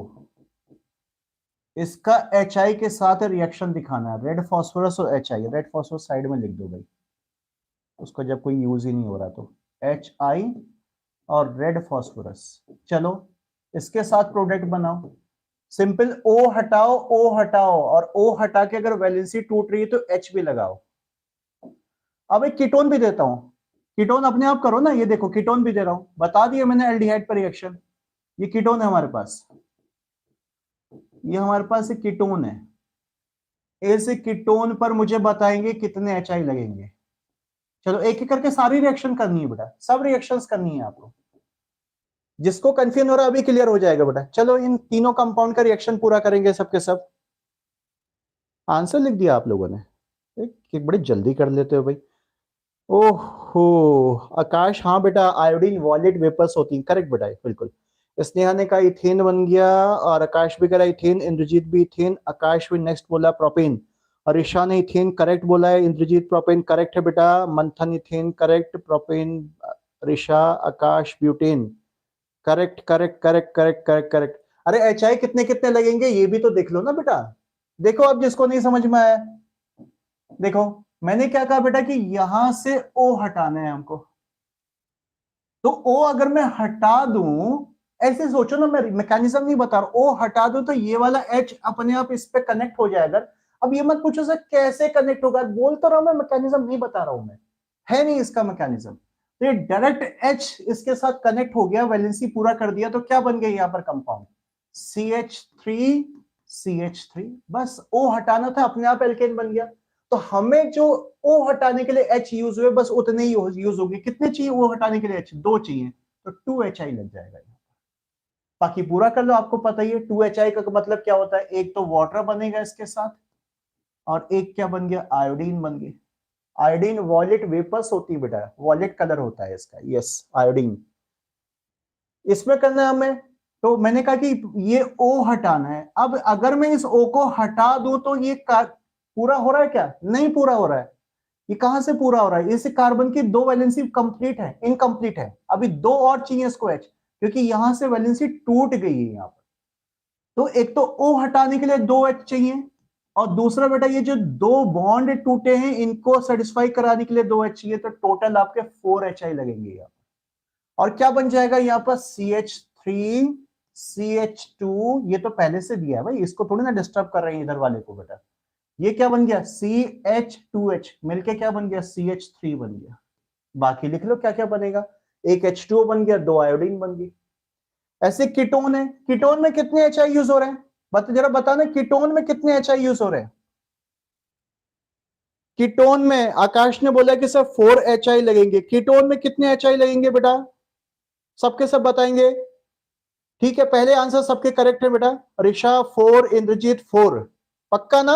इसका HI के साथ रिएक्शन दिखाना है, रेड फास्फोरस और HI, रेड फास्फोरस साइड में लिख दो भाई, उसका जब कोई यूज ही नहीं हो रहा तो, HI और रेड फास्फोरस। चलो इसके साथ प्रोडक्ट बनाओ, सिंपल O हटाओ, O हटाओ, और O हटा के अगर वैलेंसी टूट रही है तो H भी लगाओ। अब एक कीटोन भी देता हूं, कीटोन अपने आप करो ना, ये देखो कीटोन भी दे रहा हूं, बता दिया मैंने एल्डिहाइड पर रिएक्शन। ये कीटोन है हमारे पास, ये हमारे पास एक कीटोन है, इस कीटोन पर मुझे बताएंगे कितने HI लगेंगे। चलो एक एक करके सारी रिएक्शन करनी है बेटा, सब रिएक्शंस करनी है आपको, जिसको कंफ्यूजन हो रहा है अभी क्लियर हो जाएगा बेटा। चलो इन तीनों कंपाउंड का रिएक्शन पूरा करेंगे सबके सब। आंसर लिख दिया आप लोगों ने, एक बड़ी जल्दी कर लेते हो भाई। ओहो आकाश, हाँ बेटा आयोडीन वॉलेट वेपर्स होती है, करेक्ट बेटा बिल्कुल। स्नेहा ने कहा इथेन बन गया, और आकाश भी कह रहा इथेन, इंद्रजीत भी इथेन, आकाश भी नेक्स्ट बोला प्रोपेन, और ईशा ने इथेन करेक्ट बोला है, इंद्रजीत प्रोपेन करेक्ट है बेटा, Manthan ethane correct, propane Risha, Akash butane correct correct correct correct correct correct. अरे HI कितने कितने लगेंगे ये भी तो देख लो ना बेटा, देखो अब जिसको नहीं समझ में आया, देखो मैंने क्या कहा बेटा कि यहां से O हटाना है हमको, तो O अगर मैं हटा दूं, ऐसे सोचो ना, मैं मैकेनिज्म नहीं बता रहा, O हटा दूं तो ये वाला H अपने आप इस पे कनेक्ट हो जाएगा। अब ये मत पूछो सर कैसे कनेक्ट होगा, बोल तो रहा हूं मैं, मैकेनिज्म नहीं बता रहा हूं मैं, है नहीं इसका मैकेनिज्म। तो ये डायरेक्ट H इसके साथ कनेक्ट हो गया, वैलेंसी पूरा कर दिया, तो क्या बन गया यहाँ पर कंपाउंड CH3 CH3, बस O हटाना था, अपने आप एल्केन बन गया। तो हमें जो O हटाने के लिए H यूज हुए बस उतने ही यूज होंगे। कितने चाहिए O हटाने के लिए H? 2 चाहिए, तो 2HI लग जाएगा। बाकी पूरा कर लो, आपको पता ही है 2HI का मतलब क्या होता है, एक तो वाटर बनेगा इसके साथ, और एक क्या बन गया, आयोडीन बन गई। आयोडीन वॉलेट वेपर्स होती है बेटा, वॉलेट कलर होता है इसका, यस आयोडीन। इसमें करना है हमें, तो मैंने कहा कि ये O हटाना है। अब अगर मैं इस O को हटा दूं तो ये पूरा हो रहा है क्या? नहीं पूरा हो रहा है। ये कहां से पूरा हो रहा है? इस कार्बन की 2 वैलेंसी कंप्लीट है, इनकंप्लीट है, अभी 2 और चाहिए इसको H, क्योंकि यहां से वैलेंसी टूट गई है यहां पर। तो एक तो O हटाने के लिए 2H चाहिए, और दूसरा बेटा ये जो 2 बॉन्ड टूटे हैं इनको सेटिस्फाई कराने के लिए 2H चाहिए, तो टोटल आपके 4HI लगेंगे यहाँ। और क्या बन जाएगा यहाँ पर CH3 CH2, ये तो पहले से दिया है भाई, इसको थोड़ी ना डिस्टर्ब कर रहे हैं इधर वाले को बेटा। ये क्या बन गया CH2H मिलके क्या बन गया CH3 बन गया। बाकी लिख लो क्या क्या बनेगा, एक H2O बन गया, 2 आयोडीन बन गई। ऐसे कीटोन है, कीटोन में कितने HI यूज हो रहे हैं? जरा बताना, कीटोन में कितने HI यूज हो रहे हैं? कीटोन में आकाश ने बोला कि सर 4HI लगेंगे, कीटोन में कितने HI लगेंगे बेटा? सबके सब बताएंगे। ठीक है, पहले आंसर सबके करेक्ट है बेटा। ऋषा 4, इंद्रजीत 4, पक्का ना?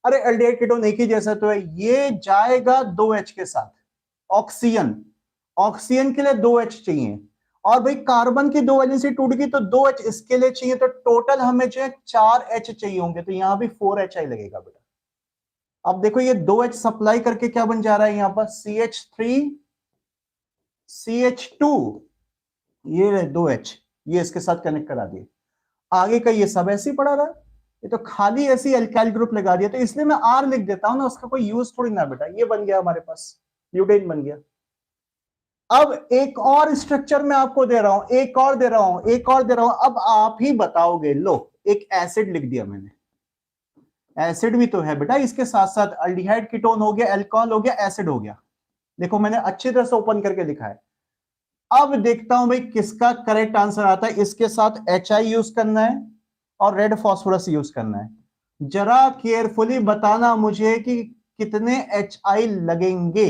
अरे एल्डिहाइड कीटोन एक ही जैसा तो है, ये जाएगा 2H के साथ। ऑक्सीजन, ऑक्सीजन के लिए 2H चाहिए, और भाई कार्बन की 2 वैलेंसी टूट गई तो 2H इसके लिए चाहिए, तो टोटल हमें जो है 4H चाहिए होंगे, तो यहां भी 4HI लगेगा बेटा। अब देखो ये 2H सप्लाई करके क्या बन जा रहा है यहाँ पर CH3 CH2, ये 2H, ये इसके साथ कनेक्ट करा दिए। आगे का ये सब ऐसे ही पड़ा रहा, ये तो खाली ऐसी एल्काइल ग्रुप लगा दिया, तो इसलिए मैं R लिख देता हूं ना, उसका कोई यूज थोड़ी ना बेटा। ये बन गया हमारे पास, ब्यूटेन बन गया। अब एक और स्ट्रक्चर मैं आपको दे रहा हूं, एक और दे रहा हूं, एक और दे रहा हूं, अब आप ही बताओगे। लो, एक एसिड लिख दिया मैंने, एसिड भी तो है बेटा इसके साथ साथ, अल्डिहाइड कीटोन हो गया, अल्कोहल हो गया, एसिड हो गया। देखो मैंने अच्छी तरह से ओपन करके लिखा है। अब देखता हूं भाई किसका करेक्ट आंसर आता है। इसके साथ HI यूज करना है और रेड फास्फोरस यूज करना है। जरा केयरफुली बताना मुझे कि कितने HI लगेंगे,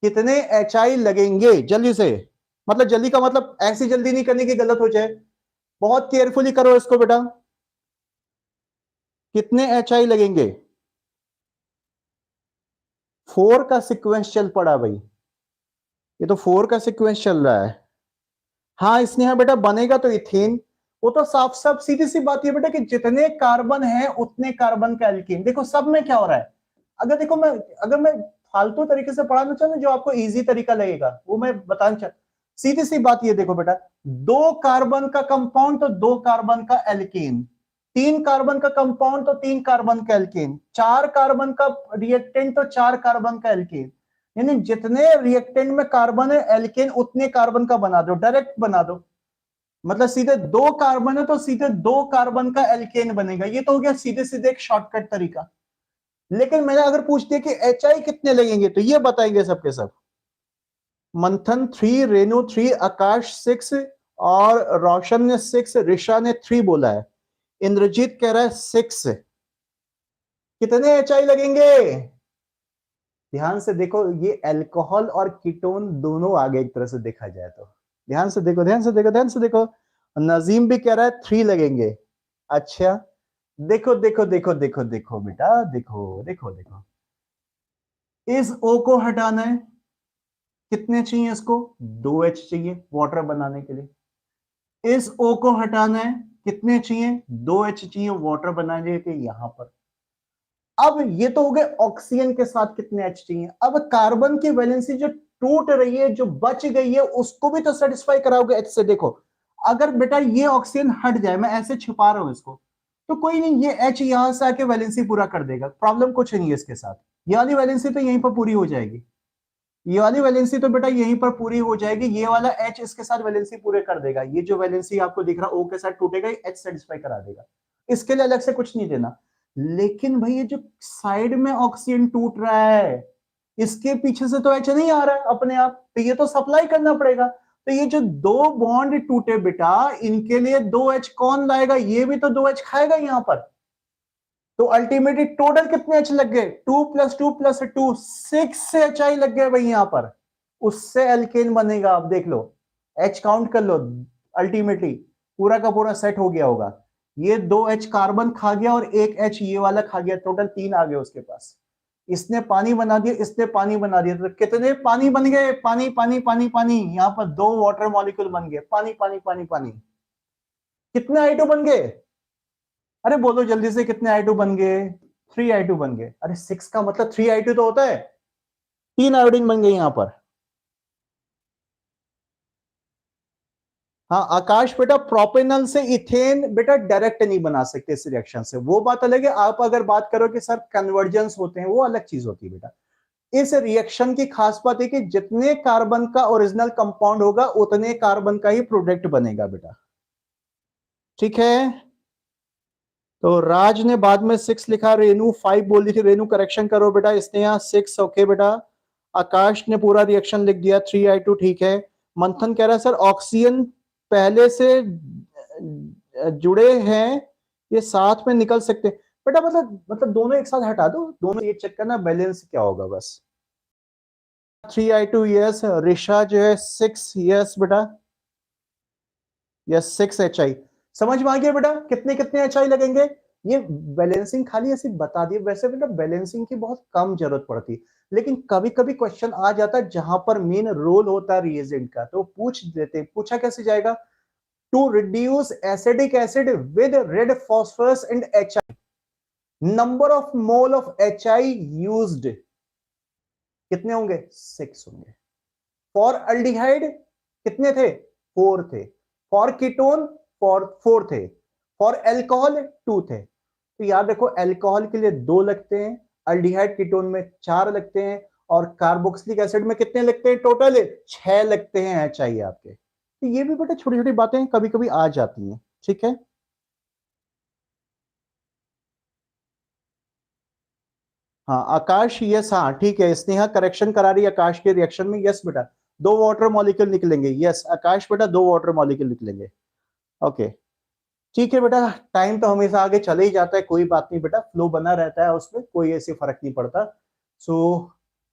कितने HI लगेंगे जल्दी से। मतलब जल्दी का मतलब ऐसी जल्दी नहीं करने की गलत हो जाए, बहुत केयरफुली करो इसको बेटा। कितने HI लगेंगे? 4 का सीक्वेंस चल पड़ा भाई, ये तो 4 का सीक्वेंस चल रहा है। हाँ स्नेहा बेटा, बनेगा तो इथेन, वो तो साफ साफ सीधी सी बात है बेटा कि जितने कार्बन है उतने कार्बन का एल्कीन। देखो सब में क्या हो रहा है, अगर देखो अगर मैं फालतू तरीके से पढ़ाना चाहूँ जो आपको इजी तरीका लगेगा वो मैं बताना चाहता। सीधी सी बात ये देखो बेटा, 2 कार्बन का कंपाउंड तो 2 कार्बन का एल्कीन, 3 कार्बन का कंपाउंड तो 3 कार्बन का एल्कीन, 4 कार्बन का रिएक्टेंट तो 4 कार्बन का एल्कीन। यानी जितने रिएक्टेंट में कार्बन है एल्केन उतने कार्बन का बना दो, डायरेक्ट बना दो। मतलब सीधे 2 कार्बन है तो सीधे 2 कार्बन का एल्केन बनेगा। ये तो हो गया सीधे सीधे एक शॉर्टकट तरीका। लेकिन मैंने अगर पूछ दिया कि HI कितने लगेंगे तो ये बताएंगे सबके सब। मंथन 3, रेणु 3, आकाश 6, और रोशन ने 6, ऋषा ने 3 बोला है, इंद्रजीत कह रहा है 6। कितने HI लगेंगे? ध्यान से देखो, ये अल्कोहल और कीटोन दोनों आगे एक तरह से देखा जाए तो। ध्यान से देखो, ध्यान से देखो, ध्यान से देखो। नजीम भी कह रहा है 3 लगेंगे। अच्छा देखो देखो देखो देखो देखो बेटा, देखो देखो देखो, इस O को हटाना है, कितने चाहिए इसको? 2H चाहिए वाटर बनाने के लिए। इस O को हटाना है, कितने चाहिए? 2H चाहिए वाटर बनाने के लिए यहां पर। अब ये तो हो गए ऑक्सीजन के साथ कितने H चाहिए। अब कार्बन की वैलेंसी जो टूट रही है, जो बच गई है, उसको भी तो सेटिस्फाई कराओगे H से। देखो अगर बेटा ये ऑक्सीजन हट जाए, मैं ऐसे छुपा रहा हूं इसको, तो कोई नहीं, ये H यहां से आके वैलेंसी पूरा कर देगा, प्रॉब्लम कुछ नहीं है इसके साथ। ये वाली वैलेंसी तो यहीं पर पूरी हो जाएगी, ये वाली वैलेंसी तो बेटा यहीं पर पूरी हो जाएगी। ये वाला H इसके साथ वैलेंसी पूरे कर देगा। ये जो वैलेंसी आपको दिख रहा है O के साथ टूटेगा, H सेटिस्फाई करा देगा, इसके लिए अलग से कुछ नहीं देना। लेकिन भाई ये जो साइड में ऑक्सीजन टूट रहा है, इसके पीछे से तो एच नहीं आ रहा है अपने आप, तो ये तो सप्लाई करना पड़ेगा। तो ये जो दो बॉन्ड टूटे बेटा, इनके लिए दो एच कौन लाएगा? ये भी तो दो एच खाएगा यहां पर। तो अल्टीमेटली टोटल कितने एच लग गए? 2 + 2 + 2 6 एच आई लग गए भाई यहां पर। उससे एल्केन बनेगा। आप देख लो, एच काउंट कर लो, अल्टीमेटली पूरा का पूरा सेट हो गया होगा। ये दो एच कार्बन खा गया और एक एच ये वाला खा गया, टोटल 3 आ गए उसके पास। इसने पानी बना दिया, इसने पानी बना दिया, तो कितने पानी बन गए? पानी पानी पानी पानी। यहां पर दो वाटर मॉलिक्यूल बन गए, पानी पानी पानी पानी। कितने I2 बन गए? अरे बोलो जल्दी से, कितने I2 बन गए? 3 I2 बन गए। अरे 6 का मतलब 3 I2 तो होता है, 3 आयोडीन बन गए यहां पर। हाँ आकाश बेटा, प्रोपेनल से इथेन बेटा डायरेक्ट नहीं बना सकते इस रिएक्शन से, वो बात अलग है। आप अगर बात करो कि सर कन्वर्जेंस होते हैं, वो अलग चीज होती है बेटा। इस रिएक्शन की खास बात है कि जितने कार्बन का ओरिजिनल कंपाउंड होगा उतने कार्बन का ही प्रोडक्ट बनेगा बेटा। ठीक है, तो राज ने बाद में 6 लिखा, रेनू 5 बोल दी थी। रेनू करेक्शन करो बेटा, इसने यहाँ 6। ओके बेटा, आकाश ने पूरा रिएक्शन लिख दिया, 3I2 ठीक है। मंथन कह रहा है सर ऑक्सीजन पहले से जुड़े हैं, ये साथ में निकल सकते हैं बेटा। मतलब दोनों एक साथ हटा दो, दोनों ये चेक करना बैलेंस क्या होगा बस। 3I2 yes. ऋषा जो है 6 यस बेटा, यस 6 HI। समझ में आ गया बेटा कितने कितने HI लगेंगे? ये बैलेंसिंग खाली ऐसे बता दिए। वैसे बेटा बैलेंसिंग की बहुत कम जरूरत पड़ती है, लेकिन कभी कभी क्वेश्चन आ जाता है जहां पर मेन रोल होता है रिएजेंट का, तो पूछ देते। पूछा कैसे जाएगा? To reduce acidic acid with red phosphorus and HI, number of mole of HI used कितने होंगे? 6 होंगे। फॉर अल्डिहाइड कितने थे? 4 थे। फॉर कीटोन 4 थे। फॉर एल्कोहल 2 थे। तो याद रखो, एल्कोहल के लिए 2 लगते हैं, अल्डिहाइड कीटोन में 4 लगते हैं, और कार्बोक्सिलिक एसिड में कितने लगते हैं? टोटल 6 लगते हैं एच आई आपके। तो ये भी बेटा छोटी छोटी बातें कभी कभी आ जाती हैं। ठीक है, हाँ आकाश यस, हाँ ठीक है। स्नेहा करेक्शन करा रही है आकाश के रिएक्शन में। यस बेटा, 2 वाटर मॉलिक्यूल निकलेंगे। यस आकाश बेटा, 2 वाटर मॉलिक्यूल निकलेंगे। ओके ठीक है बेटा, टाइम तो हमेशा आगे चले ही जाता है, कोई बात नहीं बेटा, फ्लो बना रहता है, उसमें कोई ऐसे फर्क नहीं पड़ता। सो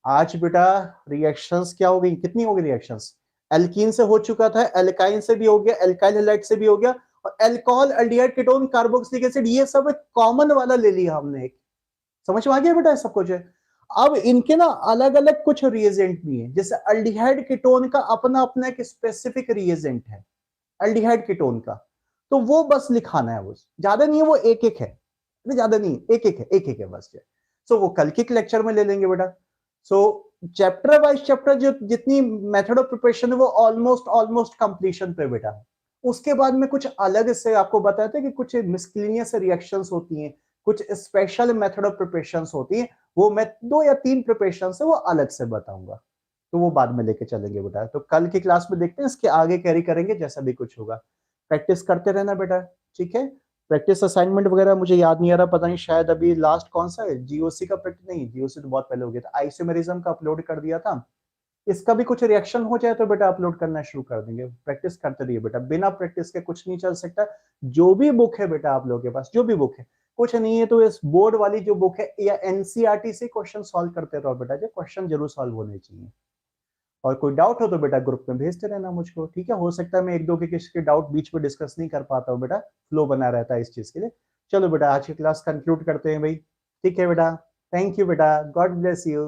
आज बेटा रिएक्शंस क्या हो गई? कितनी हो गई रिएक्शंस? एल्कीन से हो चुका था, एल्काइन से भी हो गया, एल्काइल हैलाइड से भी हो गया, और alcohol, aldehyde, ketone, carboxylic acid, ये सब कॉमन वाला ले लिया हमने एक। समझ में आ गया बेटा सब कुछ है? अब इनके ना अलग अलग कुछ रिएजेंट भी है। जैसे अल्डिहाइड कीटोन का अपना अपना एक स्पेसिफिक रिएजेंट है, अल्डिहाइड कीटोन का, तो वो बस लिखाना है, बस ज्यादा नहीं है, वो एक एक है। नहीं ज्यादा नहीं, एक एक है, एक एक है बस। सो वो कल के लेक्चर में ले लेंगे बेटा। सो चैप्टर वाइज चैप्टर जो जितनी मेथड ऑफ प्रिपरेशन है वो ऑलमोस्ट ऑलमोस्ट कंप्लीशन पे बेटा। उसके बाद में कुछ अलग से आपको बताते हैं कि कुछ मिसक्लिनियस रिएक्शंस होती हैं, कुछ स्पेशल मेथड ऑफ प्रिपरेशंस होती हैं, वो मैं 2 या 3 प्रिपरेशन है वो अलग से बताऊंगा, तो वो बाद में लेके चलेंगे बेटा। तो कल की क्लास में देखते हैं, इसके आगे कैरी करेंगे जैसा भी कुछ होगा। प्रैक्टिस करते रहना बेटा, ठीक है। प्रैक्टिस असाइनमेंट वगैरह मुझे याद नहीं आ रहा, पता नहीं शायद अभी लास्ट कौन सा है, जीओसी का प्रैक्टिस नहीं, जीओसी तो बहुत पहले हो गया था, आइसोमेरिज्म का अपलोड कर दिया था। इसका भी कुछ रिएक्शन हो जाए तो बेटा अपलोड करना शुरू कर देंगे। प्रैक्टिस करते रहिए बेटा, बिना प्रैक्टिस के कुछ नहीं चल सकता। जो भी बुक है बेटा आप लोगों के पास, जो भी बुक है, कुछ नहीं है तो इस बोर्ड वाली जो बुक है या एनसीईआरटी से क्वेश्चन सॉल्व करते रहो बेटा, जो क्वेश्चन जरूर सॉल्व होने चाहिए। और कोई डाउट हो तो बेटा ग्रुप में भेजते रहना मुझको, ठीक है। हो सकता है मैं एक दो के किसी के डाउट बीच में डिस्कस नहीं कर पाता हूँ बेटा, फ्लो बना रहता है इस चीज के लिए। चलो बेटा आज की क्लास कंक्लूड करते हैं भाई, ठीक है बेटा। थैंक यू बेटा, गॉड ब्लेस यू।